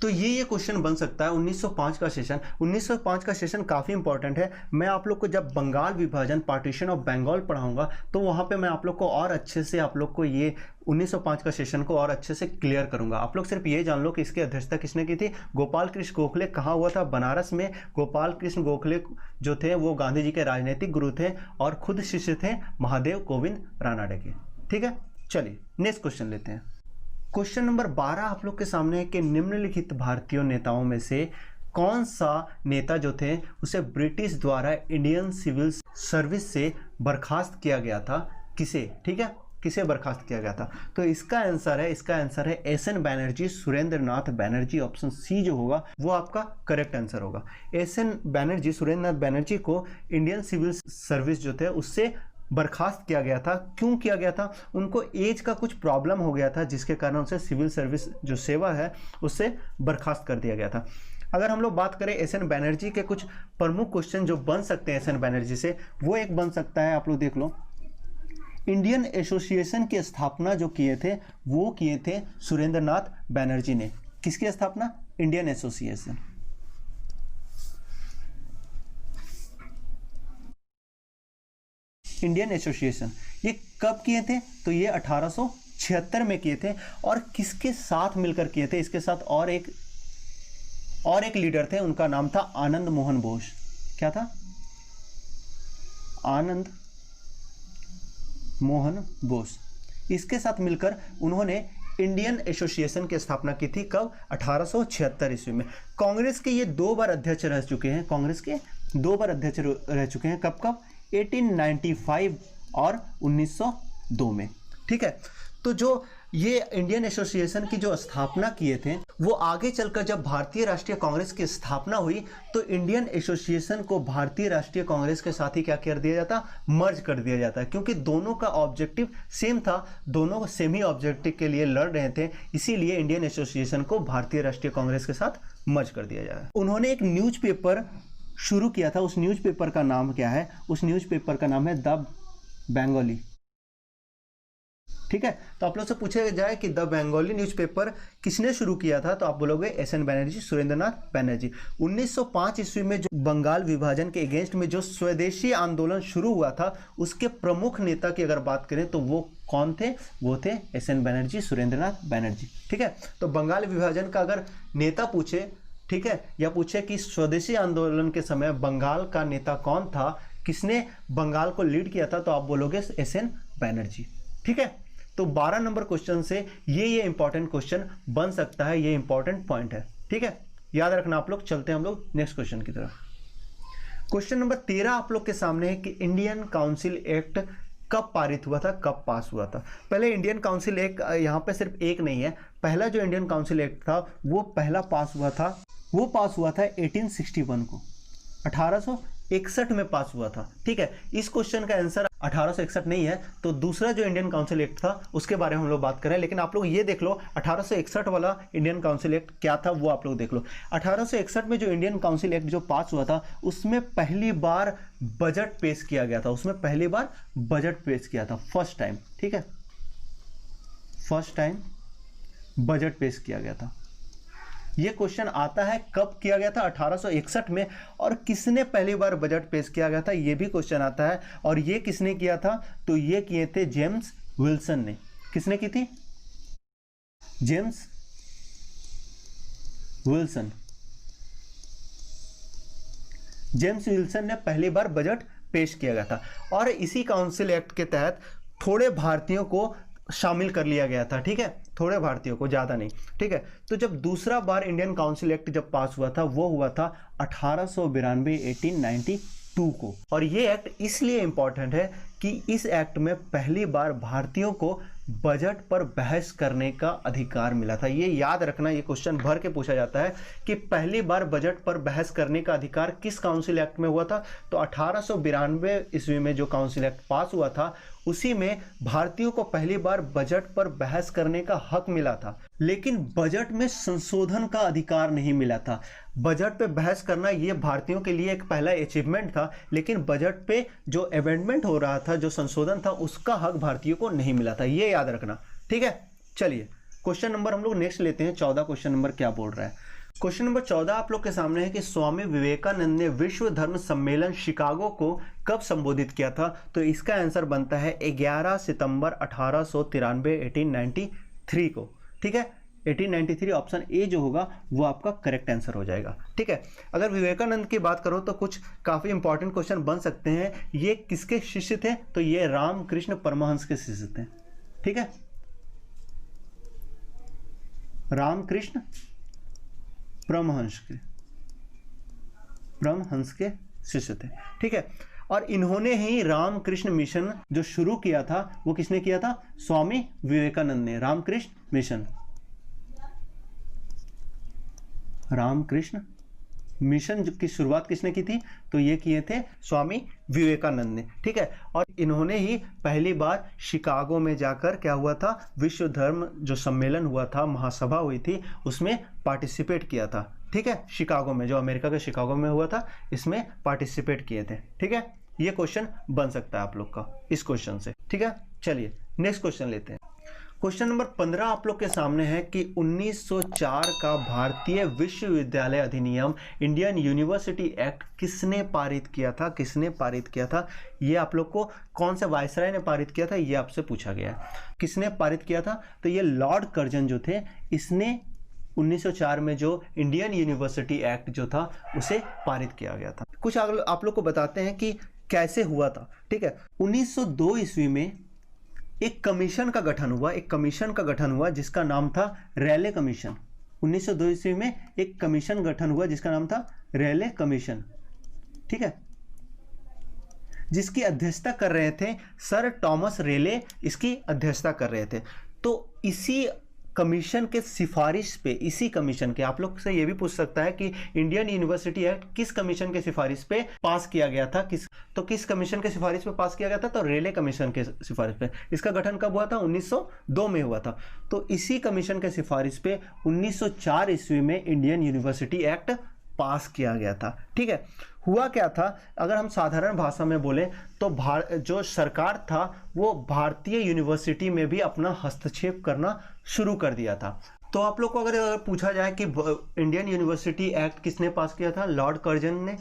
तो ये क्वेश्चन बन सकता है। 1905 का सेशन, 1905 का सेशन काफ़ी इंपॉर्टेंट है। मैं आप लोग को जब बंगाल विभाजन, पार्टीशन ऑफ बंगाल पढ़ाऊंगा, तो वहाँ पे मैं आप लोग को और अच्छे से आप लोग को ये 1905 का सेशन को और अच्छे से क्लियर करूंगा। आप लोग सिर्फ ये जान लो कि इसकी अध्यक्षता किसने की थी, गोपाल कृष्ण गोखले। कहाँ हुआ था, बनारस में। गोपाल कृष्ण गोखले जो थे वो गांधी जी के राजनीतिक गुरु थे और खुद शिष्य थे महादेव गोविंद रानाडे के। ठीक है, चलिए नेक्स्ट क्वेश्चन लेते हैं। क्वेश्चन नंबर 12 आप लोग के सामने है कि निम्नलिखित भारतीय नेताओं में से कौन सा नेता जो थे उसे ब्रिटिश द्वारा इंडियन सिविल सर्विस से बर्खास्त किया गया था, किसे। ठीक है, किसे बर्खास्त किया गया था, तो इसका आंसर है एसएन बैनर्जी, सुरेंद्र नाथ बैनर्जी। ऑप्शन सी जो होगा वो आपका करेक्ट आंसर होगा। एसएन बैनर्जी, सुरेंद्र नाथ बैनर्जी को इंडियन सिविल सर्विस जो थे उससे बर्खास्त किया गया था। क्यों किया गया था, उनको एज का कुछ प्रॉब्लम हो गया था, जिसके कारण उसे सिविल सर्विस जो सेवा है उससे बर्खास्त कर दिया गया था। अगर हम लोग बात करें एसएन बैनर्जी के कुछ प्रमुख क्वेश्चन जो बन सकते हैं एसएन बैनर्जी से, वो एक बन सकता है, आप लोग देख लो, इंडियन एसोसिएशन की स्थापना जो किए थे वो किए थे सुरेंद्र नाथ बैनर्जी ने। किसकी स्थापना, इंडियन एसोसिएशन। इंडियन एसोसिएशन ये कब किए थे, तो ये 1876 में किए थे। और किसके साथ मिलकर किए थे, इसके साथ और एक लीडर थे, उनका नाम था आनंद मोहन बोस। क्या था, आनंद मोहन बोस। इसके साथ मिलकर उन्होंने इंडियन एसोसिएशन की स्थापना की थी। कब, 1876 ईस्वी में। कांग्रेस के ये 2 बार अध्यक्ष रह चुके हैं, कांग्रेस के 2 बार अध्यक्ष रह चुके हैं। कब कब, 1895 और 1902 में। ठीक है, तो जो ये इंडियन एसोसिएशन की जो स्थापना किए थे, वो आगे चलकर जब भारतीय राष्ट्रीय कांग्रेस की स्थापना हुई तो इंडियन एसोसिएशन को भारतीय राष्ट्रीय कांग्रेस के साथ ही क्या कर दिया जाता, मर्ज कर दिया जाता है। क्योंकि दोनों का ऑब्जेक्टिव सेम था, दोनों सेम ही ऑब्जेक्टिव के लिए लड़ रहे थे, इसीलिए इंडियन एसोसिएशन को भारतीय राष्ट्रीय कांग्रेस के साथ मर्ज कर दिया जाए। उन्होंने एक न्यूज़पेपर शुरू किया था, उस न्यूज़पेपर का नाम क्या है, उस न्यूज़पेपर का नाम है द बंगाली। ठीक है, तो आप लोग से पूछा जाए कि द बंगाली न्यूज़पेपर किसने शुरू किया था, तो आप बोलोगे एसएन बैनर्जी, सुरेंद्र नाथ बैनर्जी। 1905 ईस्वी में जो बंगाल विभाजन के अगेंस्ट में जो स्वदेशी आंदोलन शुरू हुआ था, उसके प्रमुख नेता की अगर बात करें तो वो कौन थे, वो थे एसएन बैनर्जी, सुरेंद्र नाथ बैनर्जी। ठीक है, तो बंगाल विभाजन का अगर नेता पूछे, ठीक है, या पूछे कि स्वदेशी आंदोलन के समय बंगाल का नेता कौन था, किसने बंगाल को लीड किया था, तो आप बोलोगे एसएन बैनर्जी। ठीक है, तो 12 नंबर क्वेश्चन से ये इंपॉर्टेंट क्वेश्चन बन सकता है, ये इंपॉर्टेंट पॉइंट है। ठीक है, याद रखना आप लोग। चलते हैं हम लोग नेक्स्ट क्वेश्चन की तरफ। क्वेश्चन नंबर 13 आप लोग के सामने है कि इंडियन काउंसिल एक्ट कब पारित हुआ था, कब पास हुआ था। पहले इंडियन काउंसिल एक्ट यहाँ पे सिर्फ एक नहीं है, पहला जो इंडियन काउंसिल एक्ट था वो पहला पास हुआ था, वो पास हुआ था 1861 को, 1861 में पास हुआ था। ठीक है, इस क्वेश्चन का आंसर 1861 नहीं है, तो दूसरा जो इंडियन काउंसिल एक्ट था उसके बारे में हम लोग बात करें। लेकिन आप लोग ये देख लो 1861 वाला इंडियन काउंसिल एक्ट क्या था वो आप लोग देख लो। 1861 में जो इंडियन काउंसिल एक्ट जो पास हुआ था उसमें पहली बार बजट पेश किया गया था, उसमें पहली बार बजट पेश किया था, फर्स्ट टाइम। ठीक है, फर्स्ट टाइम बजट पेश किया गया था। ये क्वेश्चन आता है कब किया गया था, 1861 में, और किसने पहली बार बजट पेश किया गया था ये भी क्वेश्चन आता है। और ये किसने किया था, तो ये किए थे जेम्स विल्सन ने। किसने की थी, जेम्स विल्सन। जेम्स विल्सन ने पहली बार बजट पेश किया गया था, और इसी काउंसिल एक्ट के तहत थोड़े भारतीयों को शामिल कर लिया गया था। ठीक है, थोड़े भारतीयों को, ज्यादा नहीं। ठीक है, तो जब दूसरा बार इंडियन काउंसिल एक्ट जब पास हुआ था वो हुआ था 1892 1892 को। और ये एक्ट इसलिए इंपॉर्टेंट है कि इस एक्ट में पहली बार भारतीयों को बजट पर बहस करने का अधिकार मिला था। ये याद रखना, ये क्वेश्चन भर के पूछा जाता है कि पहली बार बजट पर बहस करने का अधिकार किस काउंसिल एक्ट में हुआ था, तो 1892 ईस्वी में जो काउंसिल एक्ट पास हुआ था उसी में भारतीयों को पहली बार बजट पर बहस करने का हक मिला था। लेकिन बजट में संशोधन का अधिकार नहीं मिला था। बजट पे बहस करना ये भारतीयों के लिए एक पहला अचीवमेंट था, लेकिन बजट पे जो अमेंडमेंट हो रहा था, जो संशोधन था, उसका हक भारतीयों को नहीं मिला था। ये याद रखना। ठीक है, चलिए क्वेश्चन नंबर हम लोग नेक्स्ट लेते हैं। 14 क्वेश्चन नंबर क्या बोल रहा है। क्वेश्चन नंबर 14 आप लोग के सामने है कि स्वामी विवेकानंद ने विश्व धर्म सम्मेलन शिकागो को कब संबोधित किया था, तो इसका आंसर बनता है 11 सितंबर 1893 1893 को। ठीक है, 1893 ऑप्शन ए जो होगा वो आपका करेक्ट आंसर हो जाएगा। ठीक है, अगर विवेकानंद की बात करो तो कुछ काफी इंपॉर्टेंट क्वेश्चन बन सकते हैं। ये किसके शिष्य थे, तो ये रामकृष्ण परमहंस के शिष्य थे। ठीक है, रामकृष्ण परमहंस के शिष्य थे। ठीक है, और इन्होंने ही रामकृष्ण मिशन जो शुरू किया था वो किसने किया था, स्वामी विवेकानंद ने। रामकृष्ण मिशन, रामकृष्ण मिशन की शुरुआत किसने की थी, तो ये किए थे स्वामी विवेकानंद ने। ठीक है, और इन्होंने ही पहली बार शिकागो में जाकर क्या हुआ था, विश्व धर्म जो सम्मेलन हुआ था, महासभा हुई थी, उसमें पार्टिसिपेट किया था। ठीक है, शिकागो में, जो अमेरिका के शिकागो में हुआ था, इसमें पार्टिसिपेट किए थे। ठीक है, ये क्वेश्चन बन सकता है आप लोग का इस क्वेश्चन से। ठीक है, चलिए नेक्स्ट क्वेश्चन लेते हैं। क्वेश्चन नंबर 15 आप लोग के सामने है कि 1904 का भारतीय विश्वविद्यालय अधिनियम, इंडियन यूनिवर्सिटी एक्ट किसने पारित किया था, किसने पारित किया था। ये आप लोग को कौन से वायसराय ने पारित किया था ये आपसे पूछा गया है। किसने पारित किया था, तो ये लॉर्ड कर्जन जो थे, इसने 1904 में जो इंडियन यूनिवर्सिटी एक्ट जो था उसे पारित किया गया था। कुछ आप लोग को बताते हैं कि कैसे हुआ था। ठीक है, 1902 ईस्वी में एक कमीशन का गठन हुआ, एक कमीशन का गठन हुआ जिसका नाम था रेले कमीशन। 1902 ईस्वी में एक कमीशन गठन हुआ जिसका नाम था रेले कमीशन। ठीक है, जिसकी अध्यक्षता कर रहे थे सर टॉमस रेले, इसकी अध्यक्षता कर रहे थे। तो इसी कमीशन के सिफारिश पे, इसी कमीशन के, आप लोग से ये भी पूछ सकता है कि इंडियन यूनिवर्सिटी एक्ट किस कमीशन के सिफारिश पे पास किया गया था, किस कमीशन के सिफारिश पे पास किया गया था, तो रेले कमीशन के सिफारिश पे। इसका गठन कब हुआ था, 1902 में हुआ था। तो इसी कमीशन के सिफारिश पे 1904 ईस्वी में इंडियन यूनिवर्सिटी एक्ट पास किया गया था। ठीक है, हुआ क्या था, अगर हम साधारण भाषा में बोले तो जो सरकार था वो भारतीय यूनिवर्सिटी में भी अपना हस्तक्षेप करना शुरू कर दिया था। तो आप लोग को अगर पूछा जाए कि इंडियन यूनिवर्सिटी एक्ट किसने पास किया था, लॉर्ड कर्जन ने।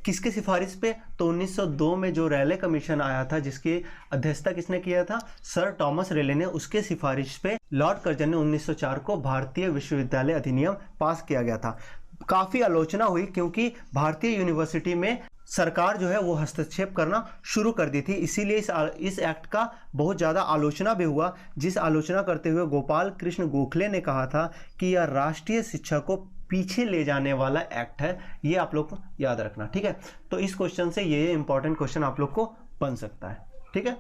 किसके सिफारिश पे, तो 1902 में जो रेले कमीशन आया था जिसकी अध्यक्षता किसने किया था, सर टॉमस रेले ने, उसके सिफारिश पे लॉर्ड कर्जन ने 1904 को भारतीय विश्वविद्यालय अधिनियम पास किया गया था। काफी आलोचना हुई क्योंकि भारतीय यूनिवर्सिटी में सरकार जो है वो हस्तक्षेप करना शुरू कर दी थी, इसीलिए इस एक्ट का बहुत ज़्यादा आलोचना भी हुआ। जिस आलोचना करते हुए गोपाल कृष्ण गोखले ने कहा था कि यह राष्ट्रीय शिक्षा को पीछे ले जाने वाला एक्ट है, ये आप लोग को याद रखना, ठीक है। तो इस क्वेश्चन से ये इंपॉर्टेंट क्वेश्चन आप लोग को बन सकता है, ठीक है।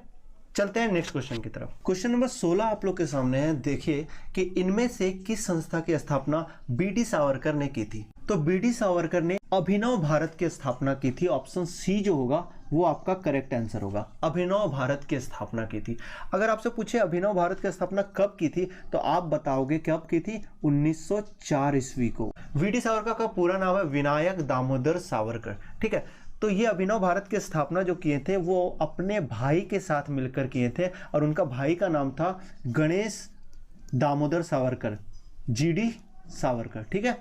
चलते हैं नेक्स्ट क्वेश्चन की तरफ। क्वेश्चन नंबर 16 आप लोग के सामने है। देखिए कि इनमें से किस संस्था की स्थापना बी.डी. सावरकर ने की थी। तो बी.डी. सावरकर ने अभिनव भारत की स्थापना की थी। ऑप्शन सी जो होगा वो आपका करेक्ट आंसर होगा, अभिनव भारत की स्थापना की थी। अगर आपसे पूछे अभिनव भारत की स्थापना कब की थी तो आप बताओगे कब की थी, 1904 ईस्वी को। वी.डी. सावरकर का पूरा नाम है विनायक दामोदर सावरकर, ठीक है। तो ये अभिनव भारत की स्थापना जो किए थे वो अपने भाई के साथ मिलकर किए थे और उनका भाई का नाम था गणेश दामोदर सावरकर, जी.डी. सावरकर, ठीक है।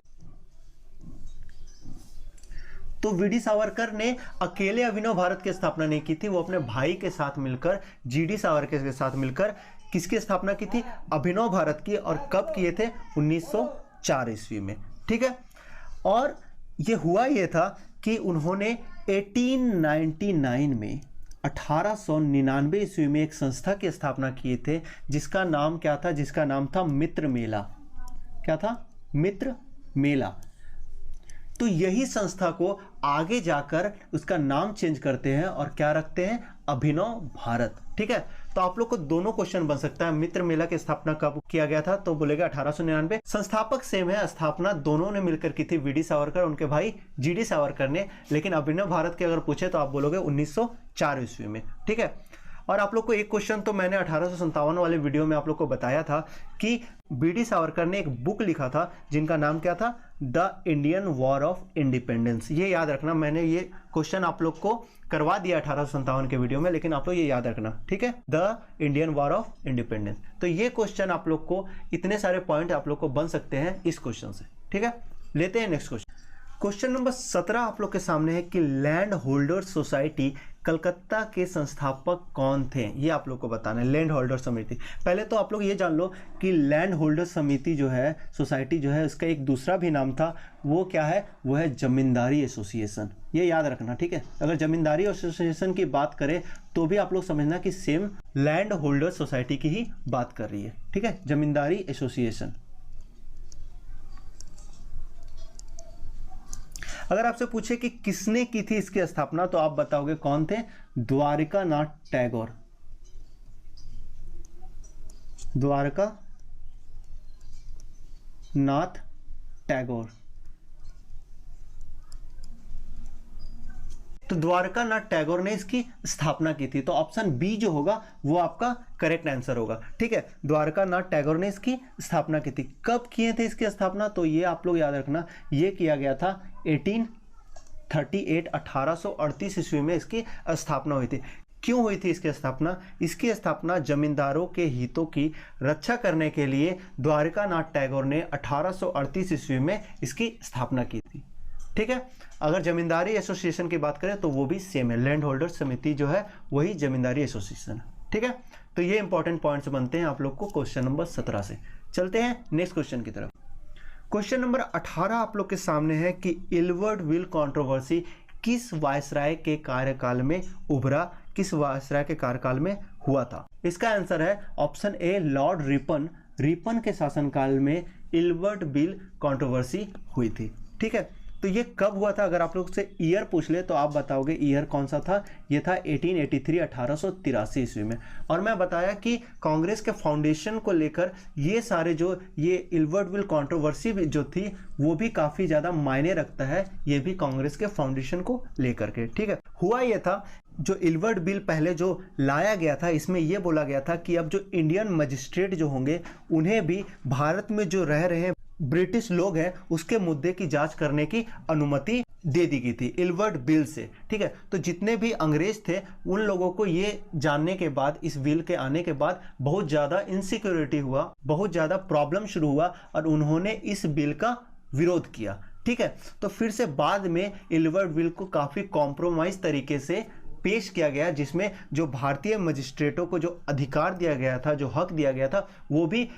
तो वी.डी. सावरकर ने अकेले अभिनव भारत की स्थापना नहीं की थी, वो अपने भाई के साथ मिलकर, जी.डी. सावरकर के साथ मिलकर किसकी स्थापना की थी, अभिनव भारत की। और कब किए थे, 1904 ईस्वी में, ठीक है। और ये हुआ ये था कि उन्होंने 1899 में 1899 ईस्वी में एक संस्था की स्थापना किए थे जिसका नाम क्या था, जिसका नाम था मित्र मेला। क्या था, मित्र मेला। तो यही संस्था को आगे जाकर उसका नाम चेंज करते हैं और क्या रखते हैं, अभिनव भारत, ठीक है। तो आप लोग को दोनों क्वेश्चन बन सकता है, मित्र मेला की स्थापना कब किया गया था, तो बोलेगा 1899। संस्थापक सेम है, स्थापना दोनों ने मिलकर की थी, वी.डी. सावरकर उनके भाई जी.डी. सावरकर ने। लेकिन अभिनव भारत के अगर पूछे तो आप बोलोगे 1904 ईस्वी में, ठीक है। और आप लोग को एक क्वेश्चन तो मैंने 1857 वाले वीडियो में आप लोग को बताया था कि बी.डी. सावरकर ने एक बुक लिखा था जिनका नाम क्या था, the Indian war of independence. ये याद रखना, मैंने ये क्वेश्चन आप लोग को करवा दिया 1857 के वीडियो में, लेकिन आप लोग ये याद रखना, ठीक है, the Indian war of independence. तो ये क्वेश्चन आप लोग को, इतने सारे पॉइंट आप लोग को बन सकते हैं इस क्वेश्चन से, ठीक है। लेते हैं नेक्स्ट क्वेश्चन। क्वेश्चन नंबर 17 आप लोग के सामने है कि लैंड होल्डर्स सोसाइटी कलकत्ता के संस्थापक कौन थे, ये आप लोग को बताना है। लैंड होल्डर समिति, पहले तो आप लोग ये जान लो कि लैंड होल्डर समिति जो है, सोसाइटी जो है, उसका एक दूसरा भी नाम था, वो क्या है, वो है जमींदारी एसोसिएशन। ये याद रखना, ठीक है। अगर जमींदारी एसोसिएशन की बात करें तो भी आप लोग समझना कि सेम लैंड होल्डर सोसाइटी की ही बात कर रही है, ठीक है, जमींदारी एसोसिएशन। अगर आपसे पूछे कि किसने की थी इसकी स्थापना तो आप बताओगे कौन थे, द्वारका नाथ टैगोर। द्वारका नाथ टैगोर। तो द्वारका नाथ टैगोर ने इसकी स्थापना की थी। तो ऑप्शन बी जो होगा वो आपका करेक्ट आंसर होगा, ठीक है। द्वारका नाथ टैगोर ने इसकी स्थापना की थी। कब किए थे इसकी स्थापना, तो ये आप लोग याद रखना, ये किया गया था 1838 ईस्वी में इसकी स्थापना हुई थी। क्यों हुई थी इसकी स्थापना, इसकी स्थापना जमींदारों के हितों की रक्षा करने के लिए द्वारका नाथ टैगोर ने 1838 ईस्वी में इसकी स्थापना की थी, ठीक है। अगर जमींदारी एसोसिएशन की बात करें तो वो भी सेम है, लैंड होल्डर समिति जो है वही जमींदारी एसोसिएशन है, ठीक है। तो ये इंपॉर्टेंट पॉइंट्स बनते हैं आप लोग को क्वेश्चन नंबर 17 से। चलते हैं नेक्स्ट क्वेश्चन की तरफ। क्वेश्चन नंबर 18 आप लोग के सामने है कि इल्वर्डविल कंट्रोवर्सी किस वायसराय के कार्यकाल में उभरा, किस वायसराय के कार्यकाल में हुआ था। इसका आंसर है option A, Lord Ripon. Ripon के शासनकाल में इल्वर्डविल कंट्रोवर्सी हुई थी, ठीक है। तो ये कब हुआ था, अगर आप लोग से ईयर पूछ ले तो आप बताओगे ईयर कौन सा था, ये था 1883 ईस्वी में। और मैं बताया कि कांग्रेस के फाउंडेशन को लेकर ये सारे जो ये इल्वर्डविल कंट्रोवर्सी भी जो थी वो भी काफ़ी ज़्यादा मायने रखता है, ये भी कांग्रेस के फाउंडेशन को लेकर के, ठीक है। हुआ ये था, जो इल्वर्ड बिल पहले जो लाया गया था इसमें यह बोला गया था कि अब जो इंडियन मजिस्ट्रेट जो होंगे उन्हें भी भारत में जो रह रहे हैं ब्रिटिश लोग हैं उसके मुद्दे की जांच करने की अनुमति दे दी गई थी इल्वर्ड बिल से, ठीक है। तो जितने भी अंग्रेज थे उन लोगों को ये जानने के बाद, इस बिल के आने के बाद बहुत ज़्यादा इनसिक्योरिटी हुआ, बहुत ज़्यादा प्रॉब्लम शुरू हुआ और उन्होंने इस बिल का विरोध किया, ठीक है। तो फिर से बाद में इल्वर्ड बिल को काफ़ी कॉम्प्रोमाइज तरीके से पेश किया गया, जिसमें जो भारतीय मजिस्ट्रेटों को जो अधिकार दिया गया था, जो हक दिया गया था, वो भी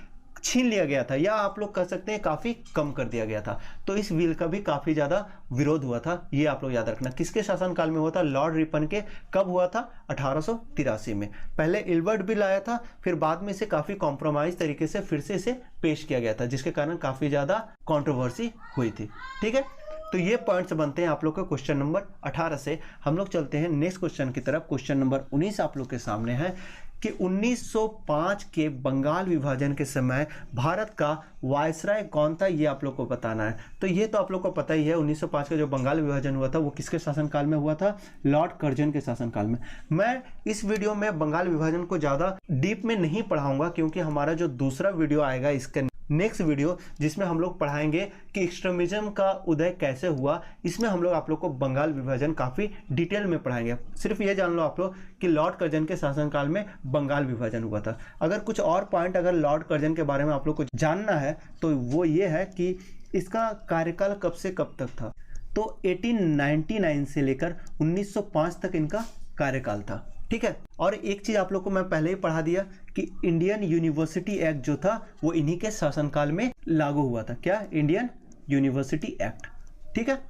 छीन लिया गया था, या आप लोग कह सकते हैं काफ़ी कम कर दिया गया था। तो इस बिल का भी काफ़ी ज़्यादा विरोध हुआ था, ये आप लोग याद रखना। किसके शासनकाल में हुआ था? लॉर्ड रिपन के। कब हुआ था? 1883 में। पहले इल्बर्ट बिल आया था, फिर बाद में इसे काफ़ी कॉम्प्रोमाइज तरीके से फिर से इसे पेश किया गया था, जिसके कारण काफ़ी ज़्यादा कंट्रोवर्सी हुई थी। ठीक है, तो ये पॉइंट्स बनते हैं आप लोग के क्वेश्चन नंबर 18 से। हम लोग चलते हैं नेक्स्ट क्वेश्चन की तरफ। क्वेश्चन नंबर 19 आप लोग के सामने है कि 1905 के बंगाल विभाजन के समय भारत का वायसराय कौन था, ये आप लोग को बताना है। तो ये तो आप लोग को पता ही है, 1905 का जो बंगाल विभाजन हुआ था वो किसके शासनकाल में हुआ था? लॉर्ड कर्जन के शासनकाल में। मैं इस वीडियो में बंगाल विभाजन को ज़्यादा डीप में नहीं पढ़ाऊंगा, क्योंकि हमारा जो दूसरा वीडियो आएगा इसके नेक्स्ट वीडियो, जिसमें हम लोग पढ़ाएंगे कि एक्सट्रीमिज्म का उदय कैसे हुआ, इसमें हम लोग आप लोग को बंगाल विभाजन काफ़ी डिटेल में पढ़ाएंगे। सिर्फ ये जान लो आप लोग कि लॉर्ड कर्जन के शासनकाल में बंगाल विभाजन हुआ था। अगर कुछ और पॉइंट अगर लॉर्ड कर्जन के बारे में आप लोग को जानना है तो वो ये है कि इसका कार्यकाल कब से कब तक था। तो 1899 से लेकर 1905 तक इनका कार्यकाल था। ठीक है, और एक चीज आप लोग को मैं पहले ही पढ़ा दिया कि इंडियन यूनिवर्सिटी एक्ट जो था वो इन्हीं के शासनकाल में लागू हुआ था। क्या? Indian university act. ठीक है,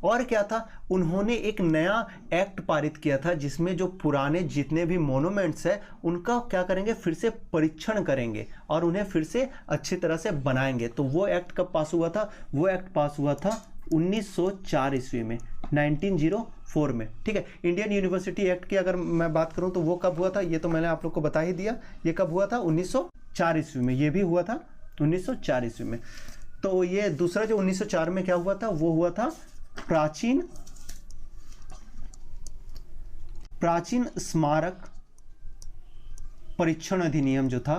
और क्या था? उन्होंने एक नया एक्ट पारित किया था, जिसमें जो पुराने जितने भी मोनूमेंट्स है उनका क्या करेंगे? फिर से परीक्षण करेंगे और उन्हें फिर से अच्छी तरह से बनाएंगे। तो वो एक्ट कब पास हुआ था? वो एक्ट पास हुआ था 1904 ईस्वी में, 1904 में। ठीक है, इंडियन यूनिवर्सिटी एक्ट की अगर मैं बात करूं तो वो कब हुआ था? ये तो मैंने आप लोग को बता ही दिया। ये कब हुआ था? 1904 ईस्वी में। ये भी हुआ था 1904 ईस्वी में। तो ये दूसरा जो 1904 में क्या हुआ था? वो हुआ था प्राचीन स्मारक परीक्षण अधिनियम जो था,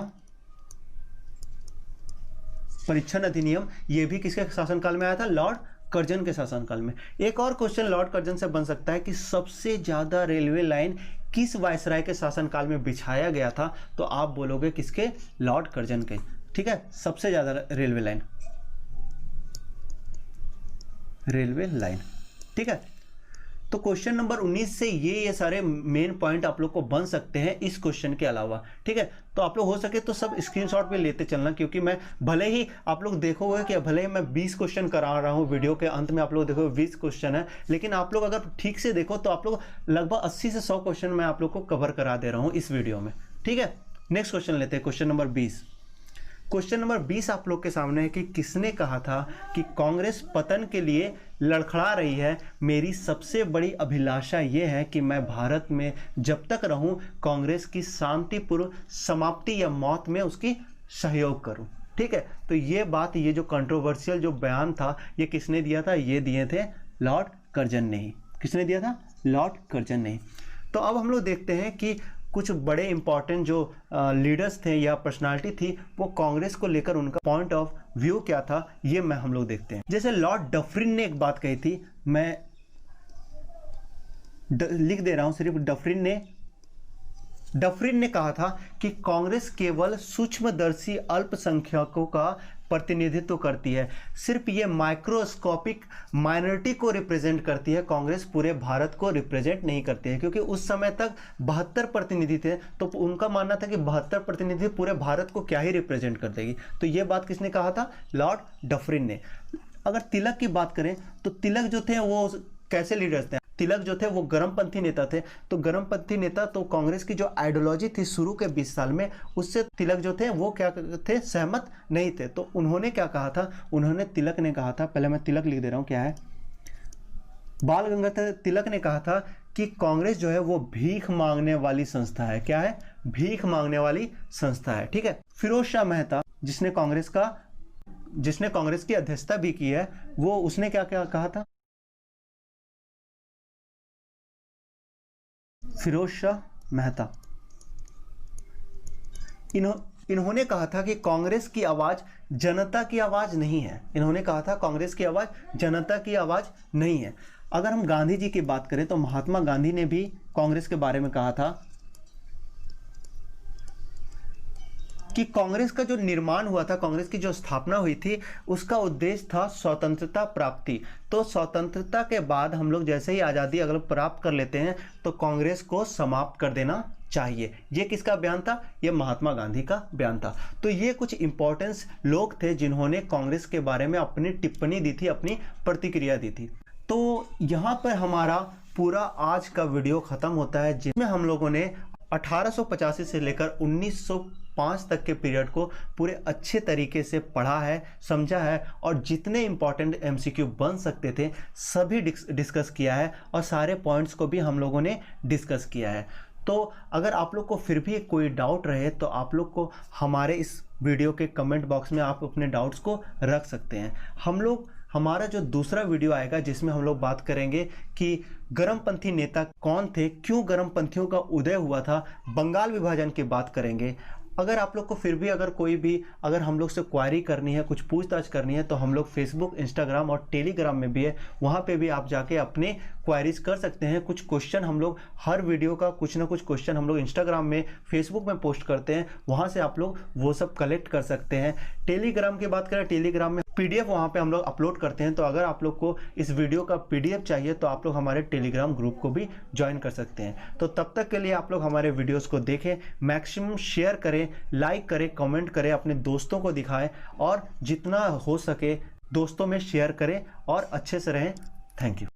परीक्षण अधिनियम, ये भी किसके शासनकाल में आया था? लॉर्ड कर्जन के शासनकाल में। एक और क्वेश्चन लॉर्ड कर्जन से बन सकता है कि सबसे ज्यादा रेलवे लाइन किस वायसराय के शासनकाल में बिछाया गया था? तो आप बोलोगे किसके? लॉर्ड कर्जन के। ठीक है, सबसे ज्यादा रेलवे लाइन। ठीक है, तो क्वेश्चन नंबर 19 से ये सारे मेन पॉइंट आप लोग को बन सकते हैं इस क्वेश्चन के अलावा। ठीक है, तो आप लोग हो सके तो सब स्क्रीनशॉट पे लेते चलना, क्योंकि मैं भले ही आप लोग देखोगे कि भले ही मैं 20 क्वेश्चन करा रहा हूँ, वीडियो के अंत में आप लोग देखो 20 क्वेश्चन है, लेकिन आप लोग अगर ठीक से देखो तो आप लोग लगभग 80 से 100 क्वेश्चन मैं आप लोग को कवर करा दे रहा हूँ इस वीडियो में। ठीक है, नेक्स्ट क्वेश्चन लेते हैं, क्वेश्चन नंबर 20। क्वेश्चन नंबर 20 आप लोग के सामने है कि किसने कहा था कि कांग्रेस पतन के लिए लड़खड़ा रही है? मेरी सबसे बड़ी अभिलाषा ये है कि मैं भारत में जब तक रहूं कांग्रेस की शांतिपूर्ण समाप्ति या मौत में उसकी सहयोग करूं। ठीक है, तो ये बात, ये जो कंट्रोवर्शियल जो बयान था, ये किसने दिया था? ये दिए थे लॉर्ड कर्जन ने ही। किसने दिया था? लॉर्ड कर्जन ने ही। तो अब हम लोग देखते हैं कि कुछ बड़े इंपॉर्टेंट जो लीडर्स थे या पर्सनालिटी थी, वो कांग्रेस को लेकर उनका पॉइंट ऑफ व्यू क्या था, ये मैं हम लोग देखते हैं। जैसे लॉर्ड डफरिन ने एक बात कही थी, मैं लिख दे रहा हूं सिर्फ। डफरिन ने कहा था कि कांग्रेस केवल सूक्ष्मदर्शी अल्पसंख्यकों का प्रतिनिधित्व करती है, सिर्फ ये माइक्रोस्कोपिक माइनॉरिटी को रिप्रेजेंट करती है, कांग्रेस पूरे भारत को रिप्रेजेंट नहीं करती है। क्योंकि उस समय तक 72 प्रतिनिधि थे, तो उनका मानना था कि 72 प्रतिनिधि पूरे भारत को क्या ही रिप्रेजेंट कर देगी। तो ये बात किसने कहा था? लॉर्ड डफरिन ने। अगर तिलक की बात करें तो तिलक जो थे वो कैसे लीडर्स थे? तिलक जो थे वो गर्मपंथी नेता थे। तो गर्मपंथी नेता, तो कांग्रेस की जो आइडियोलॉजी थी शुरू के 20 साल में, उससे तिलक जो थे वो क्या थे? सहमत नहीं थे। तो उन्होंने क्या कहा था? तिलक ने कहा था, पहले मैं तिलक लिख दे रहा हूं, क्या है, बाल गंगाधर तिलक ने कहा था कि कांग्रेस जो है वो भीख मांगने वाली संस्था है। क्या है? भीख मांगने वाली संस्था है। ठीक है, फिरोज शाह मेहता जिसने कांग्रेस की अध्यक्षता भी की है, वो उसने क्या क्या कहा था? फिरोज शाह मेहता, इन्होंने कहा था कि कांग्रेस की आवाज जनता की आवाज नहीं है। इन्होंने कहा था कांग्रेस की आवाज जनता की आवाज नहीं है। अगर हम गांधी जी की बात करें तो महात्मा गांधी ने भी कांग्रेस के बारे में कहा था कि कांग्रेस का जो निर्माण हुआ था, कांग्रेस की जो स्थापना हुई थी, उसका उद्देश्य था स्वतंत्रता प्राप्ति। तो स्वतंत्रता के बाद हम लोग जैसे ही आज़ादी अगर प्राप्त कर लेते हैं तो कांग्रेस को समाप्त कर देना चाहिए। ये किसका बयान था? ये महात्मा गांधी का बयान था। तो ये कुछ इंपॉर्टेंस लोग थे जिन्होंने कांग्रेस के बारे में अपनी टिप्पणी दी थी, अपनी प्रतिक्रिया दी थी। तो यहाँ पर हमारा पूरा आज का वीडियो खत्म होता है, जिसमें हम लोगों ने 1885 से लेकर 1905 तक के पीरियड को पूरे अच्छे तरीके से पढ़ा है, समझा है, और जितने इंपॉर्टेंट एमसीक्यू बन सकते थे सभी डिस्कस किया है, और सारे पॉइंट्स को भी हम लोगों ने डिस्कस किया है। तो अगर आप लोग को फिर भी कोई डाउट रहे तो आप लोग को हमारे इस वीडियो के कमेंट बॉक्स में आप अपने डाउट्स को रख सकते हैं। हमारा जो दूसरा वीडियो आएगा जिसमें हम लोग बात करेंगे कि गर्मपंथी नेता कौन थे, क्यों गर्मपंथियों का उदय हुआ था, बंगाल विभाजन की बात करेंगे। अगर आप लोग को फिर भी अगर हम लोग से क्वारी करनी है, कुछ पूछताछ करनी है, तो हम लोग फेसबुक, इंस्टाग्राम और टेलीग्राम में भी है, वहाँ पे भी आप जाके अपने क्वारीज कर सकते हैं। कुछ क्वेश्चन हम लोग हर वीडियो का कुछ ना कुछ क्वेश्चन हम लोग इंस्टाग्राम में, फेसबुक में पोस्ट करते हैं, वहाँ से आप लोग वो सब कलेक्ट कर सकते हैं। टेलीग्राम की बात करें, टेलीग्राम में पीडीएफ वहाँ पे हम लोग अपलोड करते हैं। तो अगर आप लोग को इस वीडियो का पीडीएफ चाहिए तो आप लोग हमारे टेलीग्राम ग्रुप को भी ज्वाइन कर सकते हैं। तो तब तक के लिए आप लोग हमारे वीडियोस को देखें, मैक्सिमम शेयर करें, लाइक करें, कमेंट करें, अपने दोस्तों को दिखाएं, और जितना हो सके दोस्तों में शेयर करें, और अच्छे से रहें। Thank you.